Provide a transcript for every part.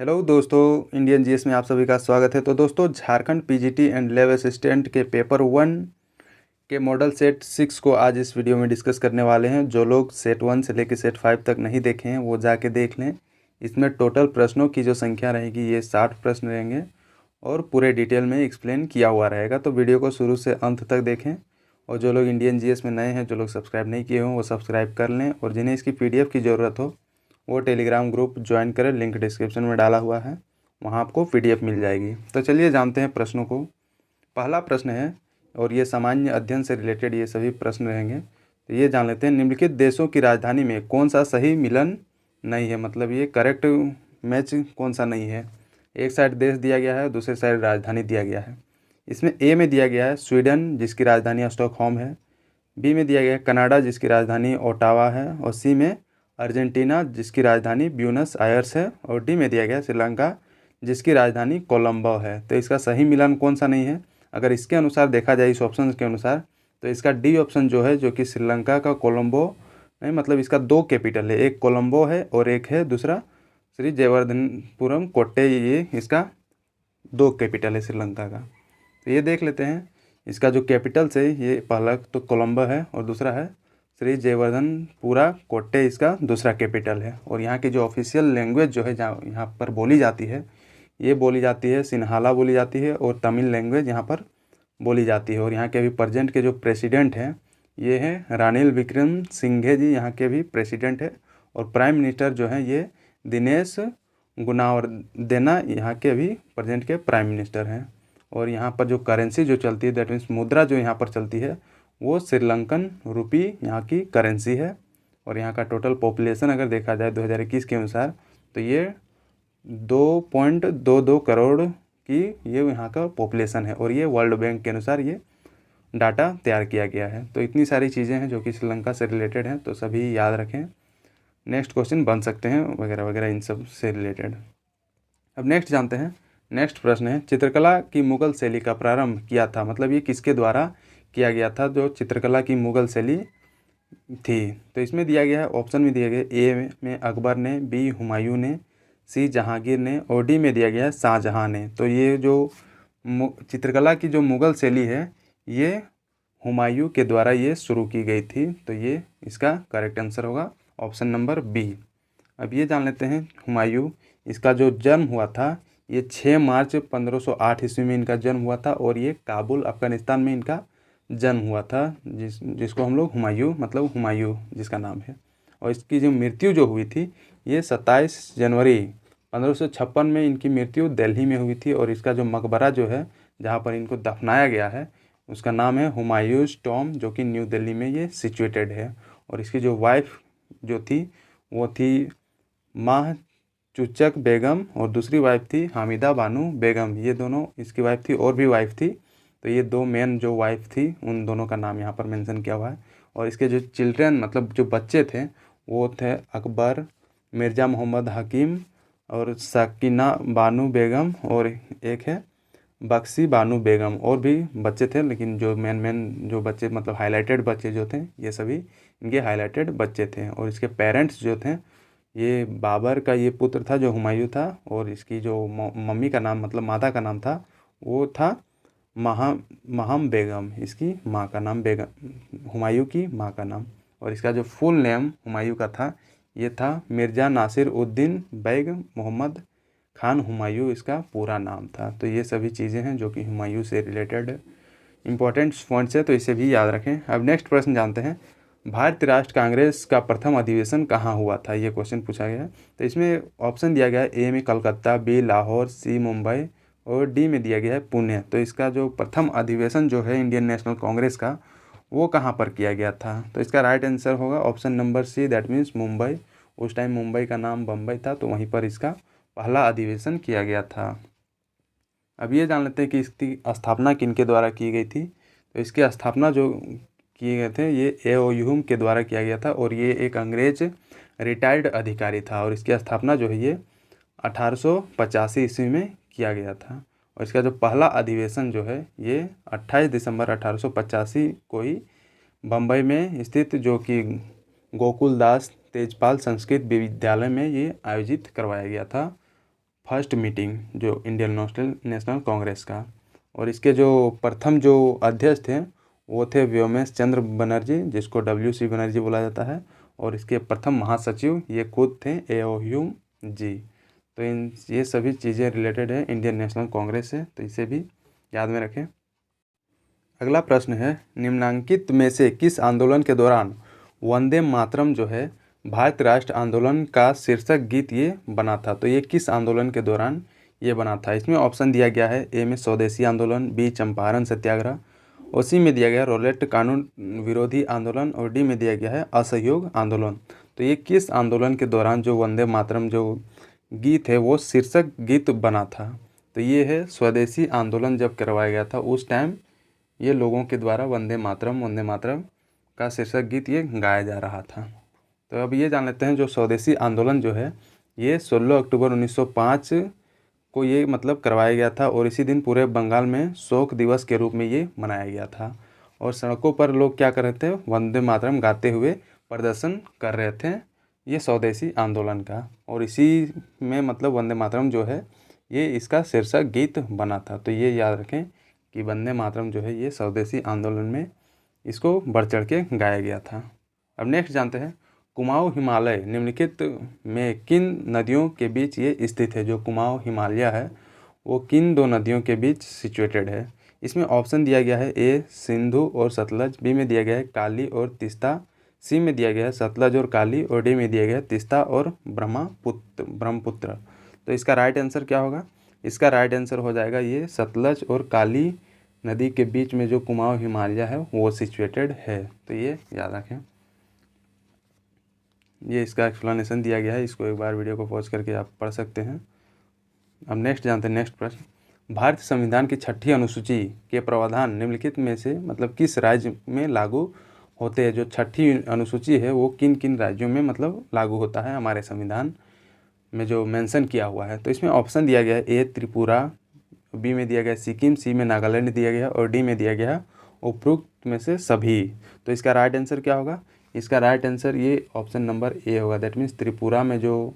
Hello दोस्तों, Indian GS में आप सभी का स्वागत है। तो दोस्तों, Jharkhand PGT and lab assistant के पेपर 1 के मॉडल सेट 6 को आज इस वीडियो में डिस्कस करने वाले हैं। जो लोग सेट 1 से लेकर सेट 5 तक नहीं देखे हैं वो जाके देख लें। इसमें टोटल प्रश्नों की जो संख्या रहेगी ये 60 प्रश्न रहेंगे और पूरे डिटेल में एक्सप्लेन किया हुआ रहेगा। तो वीडियो को शुरू से अंत तक देखें। और जो लोग इंडियन जीएस में नए हैं, जो लोग सब्सक्राइब नहीं किए हों वो सब्सक्राइब कर लें। और जिन्हें इसकी PDF की ज़रूरत हो वो टेलीग्राम ग्रुप ज्वाइन करें, लिंक डिस्क्रिप्शन में डाला हुआ है, वहाँ आपको PDF मिल जाएगी। तो चलिए जानते हैं प्रश्नों को। पहला प्रश्न है और ये सामान्य अध्ययन से रिलेटेड ये सभी प्रश्न रहेंगे। तो ये जान लेते हैं, निम्नलिखित देशों की राजधानी में कौन सा सही मिलन नहीं है, मतलब ये करेक्ट मैच कौन सा नहीं है। एक साइड देश दिया गया है, दूसरे साइड राजधानी दिया गया है। इसमें ए में दिया गया है स्वीडन जिसकी राजधानी स्टॉकहोम है, बी में दिया गया है कनाडा जिसकी राजधानी ओटावा है, और सी में अर्जेंटीना जिसकी राजधानी ब्यूनस आयर्स है, और डी में दिया गया श्रीलंका जिसकी राजधानी कोलंबो है। तो इसका सही मिलान कौन सा नहीं है? अगर इसके अनुसार देखा जाए, इस ऑप्शन के अनुसार, तो इसका डी ऑप्शन जो है, जो कि श्रीलंका का कोलंबो नहीं, मतलब इसका 2 कैपिटल है, एक कोलंबो है और एक है दूसरा श्री जयवर्धनपुरम कोट्टे। ये इसका 2 कैपिटल है श्रीलंका का। तो ये देख लेते हैं, इसका जो कैपिटल्स है ये पहला तो कोलंबो है और दूसरा है श्री जयवर्धनपुरा कोट्टे, इसका दूसरा कैपिटल है। और यहाँ की जो ऑफिशियल लैंग्वेज जो है जहाँ यहाँ पर बोली जाती है, ये बोली जाती है सिन्हाला बोली जाती है, और तमिल लैंग्वेज यहाँ पर बोली जाती है। और यहाँ के अभी प्रेजेंट के जो प्रेसिडेंट हैं ये हैं रानिल विक्रमसिंघे जी, यहाँ के भी प्रेसिडेंट है। और प्राइम मिनिस्टर जो हैं ये दिनेश गुणावर्देना, यहाँ के अभी प्रेजेंट के प्राइम मिनिस्टर हैं। और यहाँ पर जो करेंसी जो चलती है, दैट मीन्स मुद्रा जो यहाँ पर चलती है, वो श्रीलंकन रुपी यहाँ की करेंसी है। और यहाँ का टोटल पॉपुलेशन अगर देखा जाए 2021 के अनुसार, तो ये 2.22 करोड़ की ये यहाँ का पॉपुलेशन है। और ये वर्ल्ड बैंक के अनुसार ये डाटा तैयार किया गया है। तो इतनी सारी चीज़ें हैं जो कि श्रीलंका से रिलेटेड हैं, तो सभी याद रखें। नेक्स्ट क्वेश्चन बन सकते हैं वगैरह वगैरह इन सब से रिलेटेड। अब नेक्स्ट जानते हैं। नेक्स्ट प्रश्न है, चित्रकला की मुगल शैली का प्रारंभ किया था, मतलब ये किसके द्वारा किया गया था जो चित्रकला की मुगल शैली थी। तो इसमें दिया गया है, ऑप्शन में दिया गया ए में अकबर ने, बी हुमायूं ने, सी जहांगीर ने, और डी में दिया गया है शाहजहां ने। तो ये जो चित्रकला की जो मुगल शैली है ये हुमायूं के द्वारा ये शुरू की गई थी। तो ये इसका करेक्ट आंसर होगा ऑप्शन नंबर बी। अब ये जान लेते हैं, हुमायूं इसका जो जन्म हुआ था ये 6 मार्च 1508 ईस्वी में इनका जन्म हुआ था। और ये काबुल अफ़गानिस्तान में इनका जन्म हुआ था, जिसको हम लोग हुमायूं, मतलब हुमायूं जिसका नाम है। और इसकी जो मृत्यु जो हुई थी ये 27 जनवरी 1556 में इनकी मृत्यु दिल्ली में हुई थी। और इसका जो मकबरा जो है जहाँ पर इनको दफनाया गया है उसका नाम है हुमायूंस टॉम, जो कि न्यू दिल्ली में ये सिचुएटेड है। और इसकी जो वाइफ जो थी वो थी माह चुचक बेगम, और दूसरी वाइफ थी हामिदा बानू बेगम। ये दोनों इसकी वाइफ थी, और भी वाइफ थी। तो ये 2 मेन जो वाइफ थी उन दोनों का नाम यहाँ पर मेंशन किया हुआ है। और इसके जो चिल्ड्रन, मतलब जो बच्चे थे, वो थे अकबर, मिर्ज़ा मोहम्मद हकीम, और सकीना बानू बेगम, और एक है बक्सी बानू बेगम। और भी बच्चे थे, लेकिन जो मेन जो बच्चे, मतलब हाईलाइटेड बच्चे जो थे, ये सभी इनके हाईलाइटेड बच्चे थे। और इसके पेरेंट्स जो थे, ये बाबर का ये पुत्र था जो हुमायूं था, और इसकी जो मम्मी का नाम, मतलब माता का नाम था, वो था महम बेगम, इसकी माँ का नाम बेगम, हुमायूं की माँ का नाम। और इसका जो फुल नेम हुमायूं का था ये था मिर्ज़ा नासिर उद्दीन बैग मोहम्मद खान हुमायूं, इसका पूरा नाम था। तो ये सभी चीज़ें हैं जो कि हुमायूं से रिलेटेड इंपॉर्टेंट पॉइंट्स है, तो इसे भी याद रखें। अब नेक्स्ट प्रश्न जानते हैं, भारतीय राष्ट्र कांग्रेस का प्रथम अधिवेशन कहाँ हुआ था, ये क्वेश्चन पूछा गया है। तो इसमें ऑप्शन दिया गया है, ए में कलकत्ता, बी लाहौर, सी मुंबई, और डी में दिया गया है पुणे। तो इसका जो प्रथम अधिवेशन जो है इंडियन नेशनल कांग्रेस का, वो कहाँ पर किया गया था। तो इसका राइट आंसर होगा option number C, that means Mumbai. उस टाइम मुंबई का नाम बम्बई था, तो वहीं पर इसका पहला अधिवेशन किया गया था। अब ये जान लेते हैं कि इसकी स्थापना किनके द्वारा की गई थी। तो इसकी स्थापना जो किए गए थे ये एओ के द्वारा किया गया था, और ये एक अंग्रेज रिटायर्ड अधिकारी था। और इसकी स्थापना जो है ये 1885 ईस्वी में किया गया था। और इसका जो पहला अधिवेशन जो है ये 28 दिसंबर 1885 को ही बम्बई में स्थित जो कि गोकुलदास तेजपाल संस्कृत विद्यालय में ये आयोजित करवाया गया था। फर्स्ट मीटिंग जो इंडियन नेशनल कांग्रेस का, और इसके जो प्रथम जो अध्यक्ष थे वो थे व्योमेश चंद्र बनर्जी, जिसको WC बनर्जी बोला जाता है, और इसके प्रथम महासचिव ये खुद थे एओह्यूम जी। तो ये सभी चीज़ें रिलेटेड है इंडियन नेशनल कांग्रेस से, तो इसे भी याद में रखें। अगला प्रश्न है, निम्नांकित में से किस आंदोलन के दौरान वंदे मातरम जो है भारत राष्ट्र आंदोलन का शीर्षक गीत ये बना था? तो ये किस आंदोलन के दौरान ये बना था? इसमें ऑप्शन दिया गया है, ए में स्वदेशी आंदोलन, बी चंपारण सत्याग्रह, और सी में दिया गया रॉलेट कानून विरोधी आंदोलन, और डी में दिया गया है असहयोग आंदोलन। तो ये किस आंदोलन के दौरान जो वंदे मातरम जो गीत है वो शीर्षक गीत बना था? तो ये है स्वदेशी आंदोलन जब करवाया गया था उस टाइम ये लोगों के द्वारा वंदे मातरम का शीर्षक गीत ये गाया जा रहा था। तो अब ये जान लेते हैं जो स्वदेशी आंदोलन जो है ये 16 अक्टूबर 1905 को ये मतलब करवाया गया था, और इसी दिन पूरे बंगाल में शोक दिवस के रूप में ये मनाया गया था, और सड़कों पर लोग क्या कर रहे थे, वंदे मातरम गाते हुए प्रदर्शन कर रहे थे ये स्वदेशी आंदोलन का, और इसी में मतलब वंदे मातरम जो है ये इसका शीर्षक गीत बना था। तो ये याद रखें कि वंदे मातरम जो है ये स्वदेशी आंदोलन में इसको बढ़ चढ़ के गाया गया था। अब नेक्स्ट जानते हैं, कुमाऊं हिमालय निम्नलिखित में किन नदियों के बीच ये स्थित है? जो कुमाऊं हिमालय है वो किन दो नदियों के बीच सिचुएटेड है? इसमें ऑप्शन दिया गया है, ए सिंधु और सतलज, बी में दिया गया है काली और तीस्ता, सी में दिया गया है सतलज और काली, और डी में दिया गया है तीस्ता और ब्रह्मपुत्र। तो इसका राइट आंसर क्या होगा? इसका राइट आंसर हो जाएगा ये सतलज और काली नदी के बीच में जो कुमाऊं हिमालय है वो सिचुएटेड है। तो ये याद रखें, ये इसका एक्सप्लेनेशन दिया गया है, इसको एक बार वीडियो को पॉज करके आप पढ़ सकते हैं। अब नेक्स्ट जानते हैं, नेक्स्ट प्रश्न, भारतीय संविधान की 6ठी अनुसूची के प्रावधान निम्नलिखित में से मतलब किस राज्य में लागू होते हैं? जो 6ठी अनुसूची है वो किन किन राज्यों में मतलब लागू होता है हमारे संविधान में जो मेंशन किया हुआ है? तो इसमें ऑप्शन दिया गया है, ए त्रिपुरा, बी में दिया गया सिक्किम, सी में नागालैंड दिया गया, और डी में दिया गया उपरोक्त में से सभी। तो इसका राइट आंसर क्या होगा? इसका राइट आंसर ये ऑप्शन नंबर ए होगा। दैट मीन्स त्रिपुरा में जो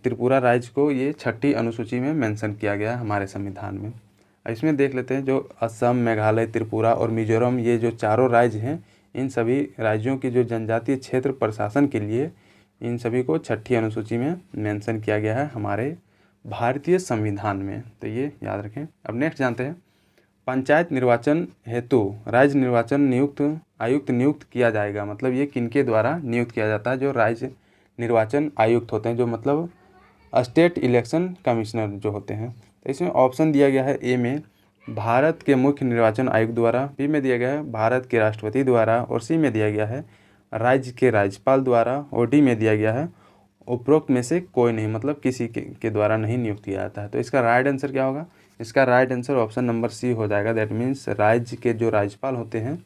त्रिपुरा राज्य को ये 6ठी अनुसूची में मेंशन किया गया है हमारे संविधान में। इसमें देख लेते हैं जो असम, मेघालय, त्रिपुरा और मिजोरम ये जो चारों राज्य हैं इन सभी राज्यों की जो जनजातीय क्षेत्र प्रशासन के लिए इन सभी को 6ठी अनुसूची में मेंशन किया गया है हमारे भारतीय संविधान में। तो ये याद रखें। अब नेक्स्ट जानते हैं, पंचायत निर्वाचन हेतु राज्य निर्वाचन आयुक्त नियुक्त किया जाएगा, मतलब ये किनके द्वारा नियुक्त किया जाता है? जो राज्य निर्वाचन आयुक्त होते हैं, जो मतलब स्टेट इलेक्शन कमिश्नर जो होते हैं। तो इसमें ऑप्शन दिया गया है, ए में भारत के मुख्य निर्वाचन आयुक्त द्वारा, बी में दिया गया है भारत के राष्ट्रपति द्वारा, और सी में दिया गया है राज्य के राज्यपाल द्वारा, और डी में दिया गया है उपरोक्त में से कोई नहीं, मतलब किसी के द्वारा नहीं नियुक्त किया जाता है। तो इसका राइट आंसर क्या होगा? इसका right answer option number C हो जाएगा। दैट मीन्स राज्य के जो राज्यपाल होते हैं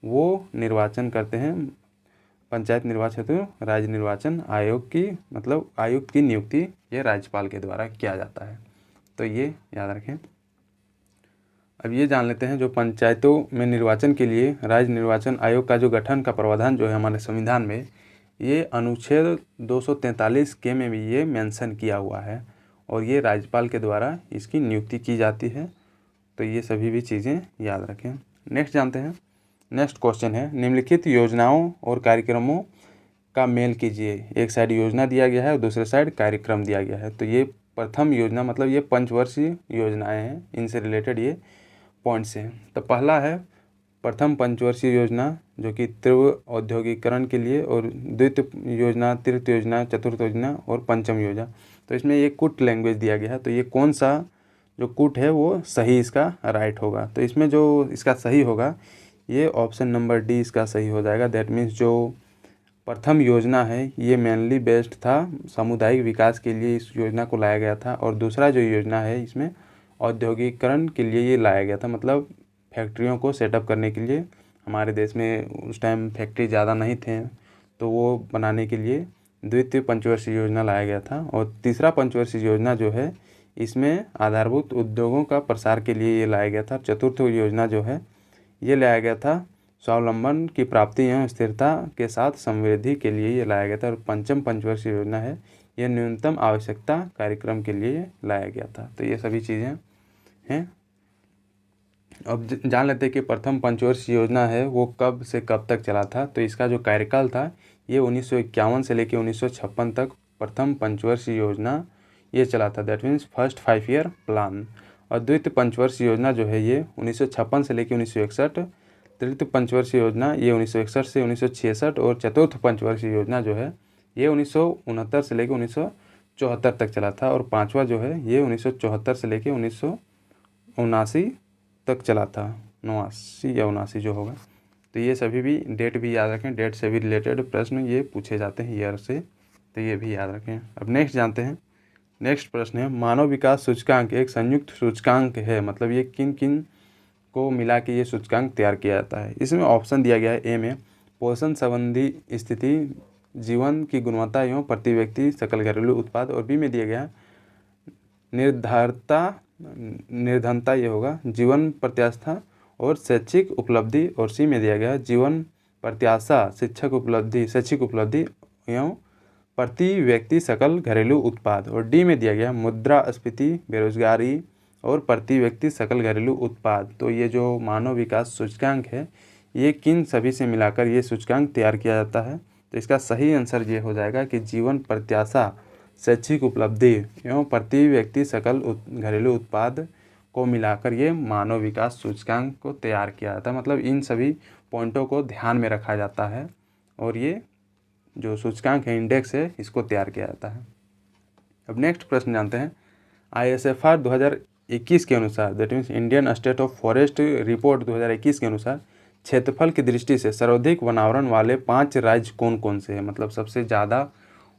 वो निर्वाचन करते हैं, पंचायत निर्वाचन हेतु राज्य निर्वाचन आयोग की मतलब आयुक्त की नियुक्ति ये राज्यपाल के द्वारा किया जाता है। तो ये याद रखें। अब ये जान लेते हैं जो पंचायतों में निर्वाचन के लिए राज्य निर्वाचन आयोग का जो गठन का प्रावधान जो है हमारे संविधान में, ये अनुच्छेद 243 के में भी ये मेंशन किया हुआ है, और ये राज्यपाल के द्वारा इसकी नियुक्ति की जाती है। तो ये सभी भी चीज़ें याद रखें। नेक्स्ट जानते हैं, नेक्स्ट क्वेश्चन है, निम्नलिखित योजनाओं और कार्यक्रमों का मेल कीजिए। एक साइड योजना दिया गया है और दूसरे साइड कार्यक्रम दिया गया है। तो ये प्रथम योजना मतलब ये पंचवर्षीय योजनाएं हैं, इनसे रिलेटेड ये पॉइंट्स हैं। तो पहला है प्रथम पंचवर्षीय योजना जो कि तीव्र औद्योगिकरण के लिए, और द्वितीय योजना, तृतीय योजना, चतुर्थ योजना और पंचम योजना। तो इसमें ये कुट लैंग्वेज दिया गया है, तो ये कौन सा जो कुट है वो सही इसका राइट होगा? तो इसमें जो इसका सही होगा ये ऑप्शन नंबर डी इसका सही हो जाएगा। दैट मीन्स जो प्रथम योजना है ये मेनली बेस्ड था सामुदायिक विकास के लिए इस योजना को लाया गया था, और दूसरा जो योजना है इसमें औद्योगिकरण के लिए ये लाया गया था, मतलब फैक्ट्रियों को सेटअप करने के लिए। हमारे देश में उस टाइम फैक्ट्री ज़्यादा नहीं थे, तो वो बनाने के लिए द्वितीय पंचवर्षीय योजना लाया गया था। और तीसरा पंचवर्षीय योजना जो है इसमें आधारभूत उद्योगों का प्रसार के लिए ये लाया गया था। चतुर्थ योजना जो है ये लाया गया था स्वावलंबन की प्राप्ति एवं स्थिरता के साथ समृद्धि के लिए ये लाया गया था। और पंचम पंचवर्षीय योजना है यह न्यूनतम आवश्यकता कार्यक्रम के लिए लाया गया था। तो ये सभी चीज़ें हैं। अब जान लेते हैं कि प्रथम पंचवर्षीय योजना है वो कब से कब तक चला था। तो इसका जो कार्यकाल था ये 1951 से लेकर 1956 तक प्रथम पंचवर्षीय योजना ये चला था, that means first 5 year plan. और द्वितीय पंचवर्षीय योजना जो है ये 1956 से लेकर 1961, तृतीय पंचवर्षीय योजना ये 1961 से 1966 और चतुर्थ पंचवर्षीय योजना जो है ये 1969 से लेकर 1974 तक चला था। और पांचवा जो है ये 1974 से लेकर 1979 तक चला था, 89 या 79 जो होगा। तो ये सभी भी डेट भी याद रखें, डेट से भी रिलेटेड प्रश्न ये पूछे जाते हैं ईयर से, तो ये भी याद रखें। अब नेक्स्ट जानते हैं। नेक्स्ट प्रश्न है मानव विकास सूचकांक एक संयुक्त सूचकांक है, मतलब ये किन किन को मिला के ये सूचकांक तैयार किया जाता है। इसमें ऑप्शन दिया गया है ए में पोषण संबंधी स्थिति, जीवन की गुणवत्ता एवं प्रति व्यक्ति सकल घरेलू उत्पाद, और बी में दिया गया निर्धनता ये होगा जीवन प्रत्याशा और शैक्षिक उपलब्धि, और सी में दिया गया जीवन प्रत्याशा शैक्षिक उपलब्धि एवं प्रति व्यक्ति सकल घरेलू उत्पाद, और डी में दिया गया मुद्रास्फीति बेरोजगारी और प्रति व्यक्ति सकल घरेलू उत्पाद। तो ये जो मानव विकास सूचकांक है ये किन सभी से मिलाकर ये सूचकांक तैयार किया जाता है। तो इसका सही आंसर ये हो जाएगा कि जीवन प्रत्याशा शैक्षिक उपलब्धि एवं प्रति व्यक्ति सकल घरेलू उत्पाद को मिलाकर ये मानव विकास सूचकांक को तैयार किया जाता है। मतलब इन सभी पॉइंटों को ध्यान में रखा जाता है और ये जो सूचकांक है इंडेक्स है इसको तैयार किया जाता है। अब नेक्स्ट प्रश्न जानते हैं। ISFR 2021 के अनुसार, that means Indian state of forest report 2021 के अनुसार क्षेत्रफल की दृष्टि से सर्वाधिक वनावरण वाले 5 राज्य कौन कौन से हैं। मतलब सबसे ज़्यादा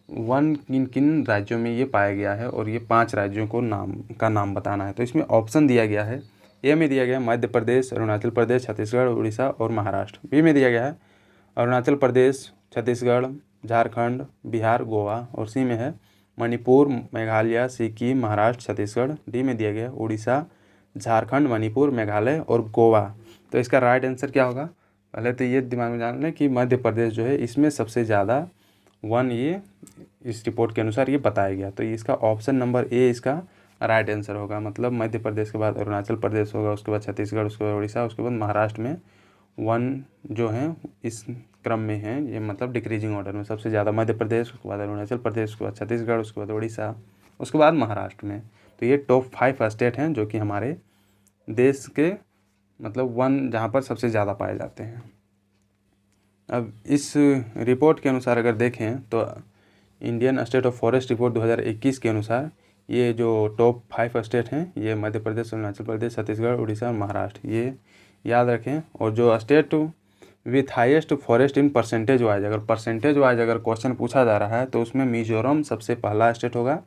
वन किन किन राज्यों में ये पाया गया है और ये 5 राज्यों को नाम बताना है। तो इसमें ऑप्शन दिया गया है। ए में दिया गया है मध्य प्रदेश, अरुणाचल प्रदेश, छत्तीसगढ़, उड़ीसा और महाराष्ट्र। बी में दिया गया है अरुणाचल प्रदेश, छत्तीसगढ़, झारखंड, बिहार, गोवा, और सी में है मणिपुर, मेघालय, सिक्किम, महाराष्ट्र, छत्तीसगढ़। डी में दिया गया उड़ीसा, झारखंड, मणिपुर, मेघालय और गोवा। तो इसका राइट आंसर क्या होगा। पहले तो ये दिमाग में जान लें कि मध्य प्रदेश जो है इसमें सबसे ज़्यादा वन ये इस रिपोर्ट के अनुसार ये बताया गया। तो इसका ऑप्शन नंबर ए इसका राइट आंसर होगा। मतलब मध्य प्रदेश के बाद अरुणाचल प्रदेश होगा, उसके बाद छत्तीसगढ़, उसके बाद उड़ीसा, उसके बाद महाराष्ट्र में वन जो है इस क्रम में है, ये मतलब डिक्रीजिंग ऑर्डर में सबसे ज़्यादा मध्य प्रदेश, उसके बाद अरुणाचल प्रदेश, उसके बाद छत्तीसगढ़, उसके बाद उड़ीसा, उसके बाद महाराष्ट्र में। तो ये टॉप 5 स्टेट हैं जो कि हमारे देश के मतलब वन जहाँ पर सबसे ज़्यादा पाए जाते हैं। अब इस रिपोर्ट के अनुसार अगर देखें तो Indian state of forest report 2021 के अनुसार ये जो टॉप 5 स्टेट हैं ये मध्य प्रदेश, अरुणाचल प्रदेश, छत्तीसगढ़, उड़ीसा और महाराष्ट्र, ये याद रखें। और जो state with highest forest in percentage wise, अगर परसेंटेज वाइज अगर क्वेश्चन पूछा जा रहा है तो उसमें मिजोरम सबसे पहला स्टेट होगा,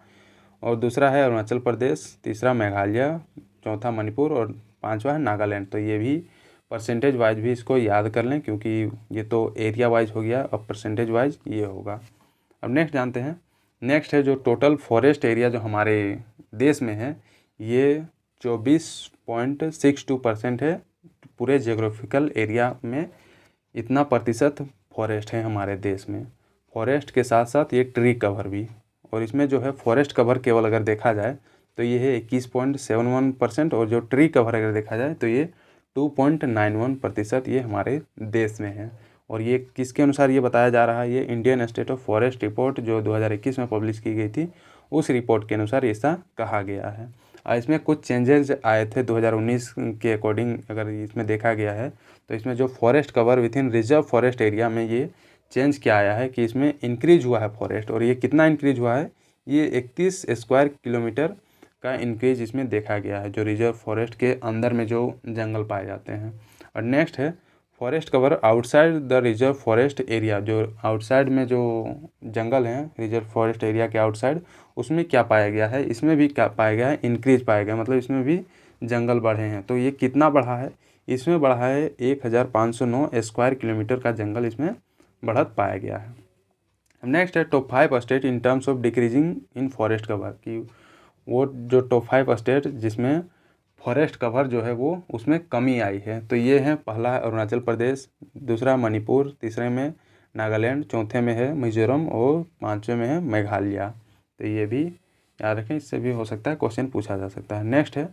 और दूसरा है अरुणाचल प्रदेश, तीसरा मेघालय, चौथा मणिपुर और पांचवा है नागालैंड। तो ये भी परसेंटेज वाइज भी इसको याद कर लें क्योंकि ये तो एरिया वाइज हो गया, अब परसेंटेज वाइज ये होगा। अब नेक्स्ट जानते हैं। नेक्स्ट है जो टोटल फॉरेस्ट एरिया जो हमारे देश में है ये 24.62% है। पूरे जियोग्राफिकल एरिया में इतना प्रतिशत फॉरेस्ट है हमारे देश में। फॉरेस्ट के साथ साथ ये ट्री कवर भी, और इसमें जो है फॉरेस्ट कवर केवल अगर देखा जाए तो ये है 21.71%, और जो ट्री कवर अगर देखा जाए तो ये 2.91% ये हमारे देश में है। और ये किसके अनुसार ये बताया जा रहा है, ये Indian state of forest report जो 2021 में पब्लिश की गई थी उस रिपोर्ट के अनुसार ऐसा कहा गया है। इसमें कुछ चेंजेस आए थे 2019 के अकॉर्डिंग अगर इसमें देखा गया है तो इसमें जो forest cover with in reserve forest area में ये चेंज क्या आया है कि इसमें इंक्रीज हुआ है फॉरेस्ट, और ये कितना इंक्रीज हुआ है, ये 31 स्क्वायर किलोमीटर का इंक्रीज इसमें देखा गया है जो रिजर्व फॉरेस्ट के अंदर में जो जंगल पाए जाते हैं। और नेक्स्ट है forest cover outside the reserve forest area, जो आउटसाइड में जो जंगल हैं रिजर्व फॉरेस्ट एरिया के आउटसाइड उसमें क्या पाया गया है, इसमें भी क्या पाया गया है, इंक्रीज पाया गया, मतलब इसमें भी जंगल बढ़े हैं। तो ये कितना बढ़ा है, इसमें बढ़ा है 1509 स्क्वायर किलोमीटर का जंगल इसमें बढ़त पाया गया है। नेक्स्ट है top 5 state in terms of decreasing in forest cover, कि वो जो टॉप 5 स्टेट जिसमें फॉरेस्ट कवर जो है वो उसमें कमी आई है। तो ये है पहला है अरुणाचल प्रदेश, दूसरा मणिपुर, तीसरे में नागालैंड, चौथे में है मिजोरम और पांचवें में है मेघालय। तो ये भी याद रखें, इससे भी हो सकता है क्वेश्चन पूछा जा सकता है। नेक्स्ट है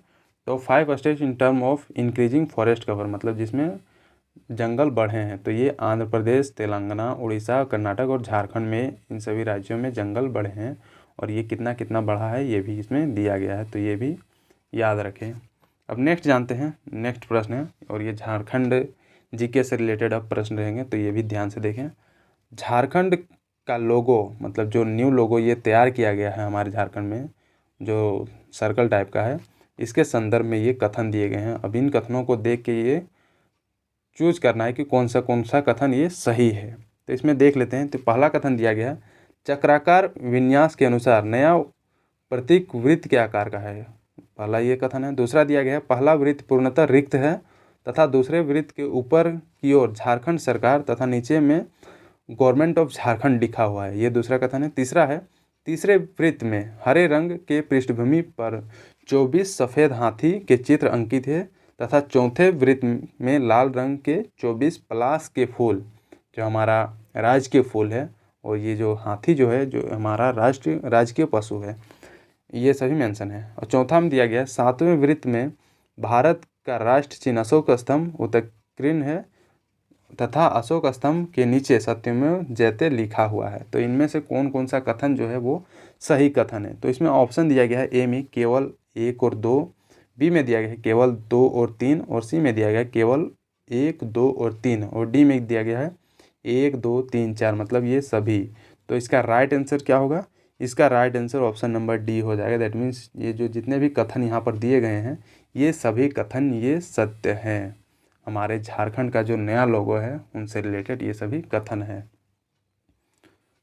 top 5 state in term of increasing forest cover, मतलब जिसमें जंगल बढ़े हैं। तो ये आंध्र प्रदेश, तेलंगाना, उड़ीसा, कर्नाटक और झारखंड में, इन सभी राज्यों में जंगल बढ़े हैं और ये कितना कितना बढ़ा है ये भी इसमें दिया गया है, तो ये भी याद रखें। अब नेक्स्ट जानते हैं, नेक्स्ट प्रश्न है और ये झारखंड जीके से रिलेटेड अब प्रश्न रहेंगे, तो ये भी ध्यान से देखें। झारखंड का लोगो, मतलब जो न्यू लोगो ये तैयार किया गया है हमारे झारखंड में, जो सर्कल टाइप का है, इसके संदर्भ में ये कथन दिए गए हैं। अब इन कथनों को देख के ये चूज करना है कि कौन सा कथन ये सही है। तो इसमें देख लेते हैं। तो पहला कथन दिया गया है, चक्राकार विन्यास के अनुसार नया प्रतीक वृत्त के आकार का है, पहला ये कथन है। दूसरा दिया गया है, पहला वृत्त पूर्णतः रिक्त है तथा दूसरे वृत्त के ऊपर की ओर झारखंड सरकार तथा नीचे में गवर्नमेंट ऑफ झारखंड लिखा हुआ है, ये दूसरा कथन है। तीसरा है, तीसरे वृत्त में हरे रंग के पृष्ठभूमि पर 24 सफ़ेद हाथी के चित्र अंकित है तथा चौथे वृत्त में लाल रंग के 24 पलाश के फूल, जो हमारा राजकीय फूल है, और ये जो हाथी जो है जो हमारा राजकीय पशु है, ये सभी मेंशन है। और चौथा में दिया गया है, सातवें वृत्त में भारत का राष्ट्र चिन्ह अशोक स्तंभ उत्कीर्ण है तथा अशोक स्तंभ के नीचे सत्यमेव जयते लिखा हुआ है। तो इनमें से कौन कौन सा कथन जो है वो सही कथन है। तो इसमें ऑप्शन दिया गया है ए में केवल 1 और 2, बी में दिया गया है केवल 2 और 3, और सी में दिया गया है केवल 1, 2 और 3, और डी में दिया गया है 1, 2, 3, 4, मतलब ये सभी। तो इसका राइट आंसर क्या होगा? इसका right answer option number D हो जाएगा। दैट मीन्स ये जो जितने भी कथन यहाँ पर दिए गए हैं ये सभी कथन ये सत्य हैं। हमारे झारखंड का जो नया लोगो है उनसे रिलेटेड ये सभी कथन है।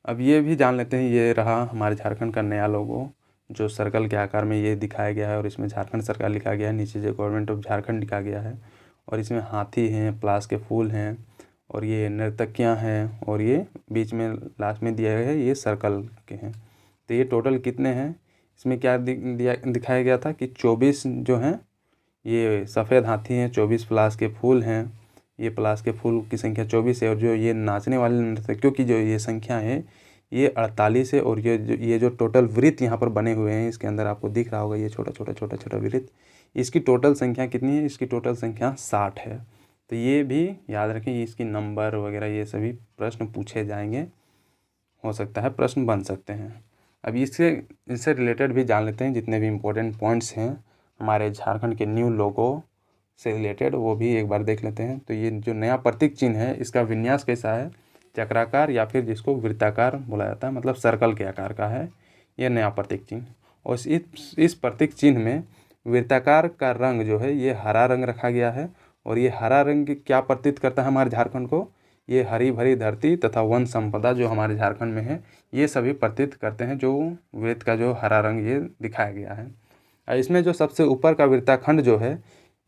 अब ये भी जान लेते हैं, ये रहा हमारे झारखंड का नया लोगो जो सर्कल के आकार में ये दिखाया गया है और इसमें झारखंड सरकार लिखा गया है, नीचे जो गवर्नमेंट ऑफ झारखंड लिखा गया है, और इसमें हाथी हैं, प्लास के फूल हैं, और ये नर्तकियाँ हैं, और ये बीच में लास्ट में दिया गया है ये सर्कल के हैं। तो ये टोटल कितने हैं? इसमें क्या दिखाया गया था कि 24 जो हैं ये सफ़ेद हाथी हैं, 24 पलाश के फूल हैं, ये पलाश के फूल की संख्या 24 है, और जो ये नाचने वाले नर्तकियों की जो ये संख्या है ये 48 है, और ये जो टोटल वृत्त यहाँ पर बने हुए हैं इसके अंदर आपको दिख रहा होगा ये छोटा छोटा वृत्त, इसकी टोटल संख्या कितनी है? इसकी टोटल संख्या 60 है। तो ये भी याद रखें, इसकी नंबर वगैरह ये सभी प्रश्न पूछे जाएंगे, हो सकता है प्रश्न बन सकते हैं। अब इससे रिलेटेड भी जान लेते हैं जितने भी इम्पोर्टेंट पॉइंट्स हैं हमारे झारखंड के न्यू लोगो से रिलेटेड, वो भी एक बार देख लेते हैं। तो ये जो नया प्रतीक चिन्ह है इसका विन्यास कैसा है? चक्राकार या फिर जिसको वृत्ताकार बोला जाता है, मतलब सर्कल के आकार का है ये नया प्रतीक चिन्ह। और इस प्रतीक चिन्ह में वृत्ताकार का रंग जो है ये हरा रंग रखा गया है, और ये हरा रंग क्या प्रतीत करता है हमारे झारखंड को? ये हरी भरी धरती तथा वन संपदा जो हमारे झारखंड में है ये सभी प्रतीत करते हैं, जो वृत्त का जो हरा रंग ये दिखाया गया है। इसमें जो सबसे ऊपर का वृत्ताखंड जो है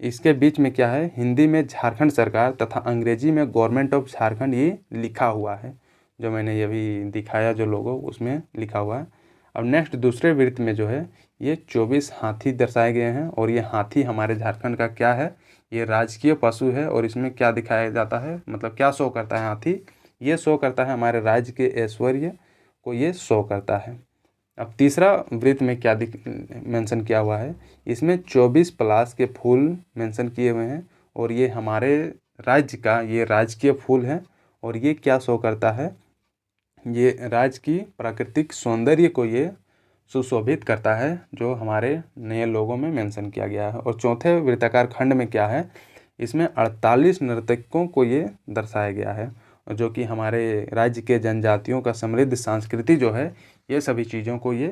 इसके बीच में क्या है? हिंदी में झारखंड सरकार तथा अंग्रेजी में गवर्नमेंट ऑफ झारखंड ये लिखा हुआ है, जो मैंने ये भी दिखाया जो लोगो उसमें लिखा हुआ है। अब नेक्स्ट दूसरे वृत्त में जो है ये 24 हाथी दर्शाए गए हैं, और ये हाथी हमारे झारखंड का क्या है? ये राजकीय पशु है, और इसमें क्या दिखाया जाता है, मतलब क्या शो करता है हाथी? ये शो करता है हमारे राज्य के ऐश्वर्य को ये शो करता है। अब तीसरा वृत्त में क्या मेंशन किया हुआ है? इसमें 24 पलाश के फूल मेंशन किए हुए हैं, और ये हमारे राज्य का ये राजकीय फूल है, और ये क्या शो करता है? ये राज्य की प्राकृतिक सौंदर्य को ये सुशोभित करता है, जो हमारे नए लोगों में मेंशन किया गया है। और चौथे वृत्ताकार खंड में क्या है? इसमें 48 नर्तकों को ये दर्शाया गया है, जो कि हमारे राज्य के जनजातियों का समृद्ध संस्कृति जो है ये सभी चीज़ों को ये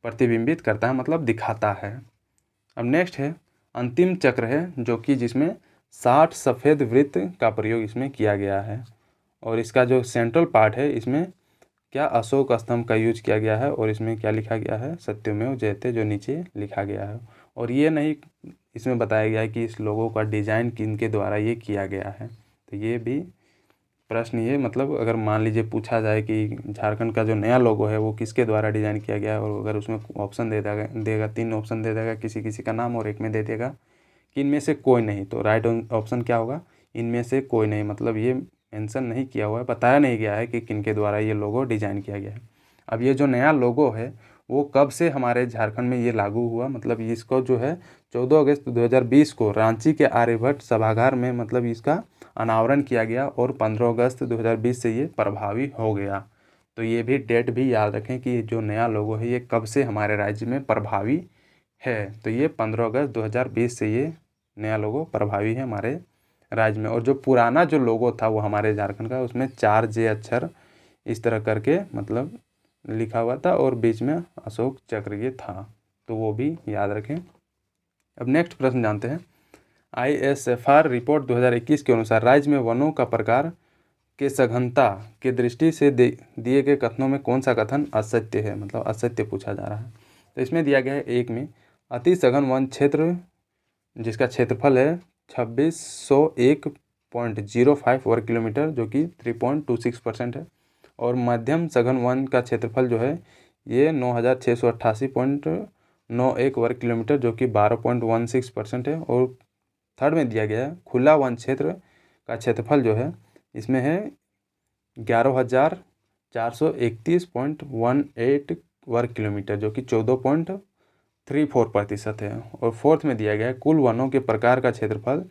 प्रतिबिंबित करता है, मतलब दिखाता है। अब नेक्स्ट है अंतिम चक्र है, जो कि जिसमें 60 सफ़ेद वृत्त का प्रयोग इसमें किया गया है, और इसका जो सेंट्रल पार्ट है इसमें क्या अशोक स्तंभ का यूज किया गया है, और इसमें क्या लिखा गया है? सत्यमेव जयते, जो नीचे लिखा गया है। और ये नहीं इसमें बताया गया है कि इस लोगों का डिज़ाइन किनके द्वारा ये किया गया है। तो ये भी प्रश्न ये, मतलब अगर मान लीजिए पूछा जाए कि झारखंड का जो नया लोगो है वो किसके द्वारा डिज़ाइन किया गया है, और अगर उसमें ऑप्शन देगा 3 ऑप्शन दे देगा, किसी का नाम, और एक में दे देगा कि इनमें से कोई नहीं, तो राइट ऑप्शन क्या होगा? इनमें से कोई नहीं, मतलब ये मेंशन नहीं किया हुआ है, बताया नहीं गया है कि किनके द्वारा ये लोगो डिज़ाइन किया गया है। अब ये जो नया लोगो है वो कब से हमारे झारखंड में ये लागू हुआ, मतलब इसको जो है 14 अगस्त 2020 को रांची के आर्यभट्ट सभागार में मतलब इसका अनावरण किया गया और 15 अगस्त 2020 से ये प्रभावी हो गया। तो ये भी डेट भी याद रखें कि जो नया लोगो है ये कब से हमारे राज्य में प्रभावी है। तो ये 15 अगस्त 2020 से ये नया लोगो प्रभावी है हमारे राज्य में। और जो पुराना जो लोगो था वो हमारे झारखंड का, उसमें 4J अक्षर इस तरह करके मतलब लिखा हुआ था और बीच में अशोक चक्र ये था, तो वो भी याद रखें। अब नेक्स्ट प्रश्न जानते हैं। ISFR रिपोर्ट 2021 के अनुसार राज्य में वनों का प्रकार के सघनता के दृष्टि से दिए गए कथनों में कौन सा कथन असत्य है, मतलब असत्य पूछा जा रहा है। तो इसमें दिया गया है एक में, अति सघन वन क्षेत्र जिसका क्षेत्रफल है 2601.05 वर्ग किलोमीटर जो कि 3.26% है, और मध्यम सघन वन का क्षेत्रफल जो है ये 9688.91 वर्ग किलोमीटर जो कि 12.16% है। और थर्ड में दिया गया है खुला वन क्षेत्र का क्षेत्रफल जो है इसमें है 11,431.18 वर्ग किलोमीटर जो कि 14.34% है। और फोर्थ में दिया गया है कुल वनों के प्रकार का क्षेत्रफल,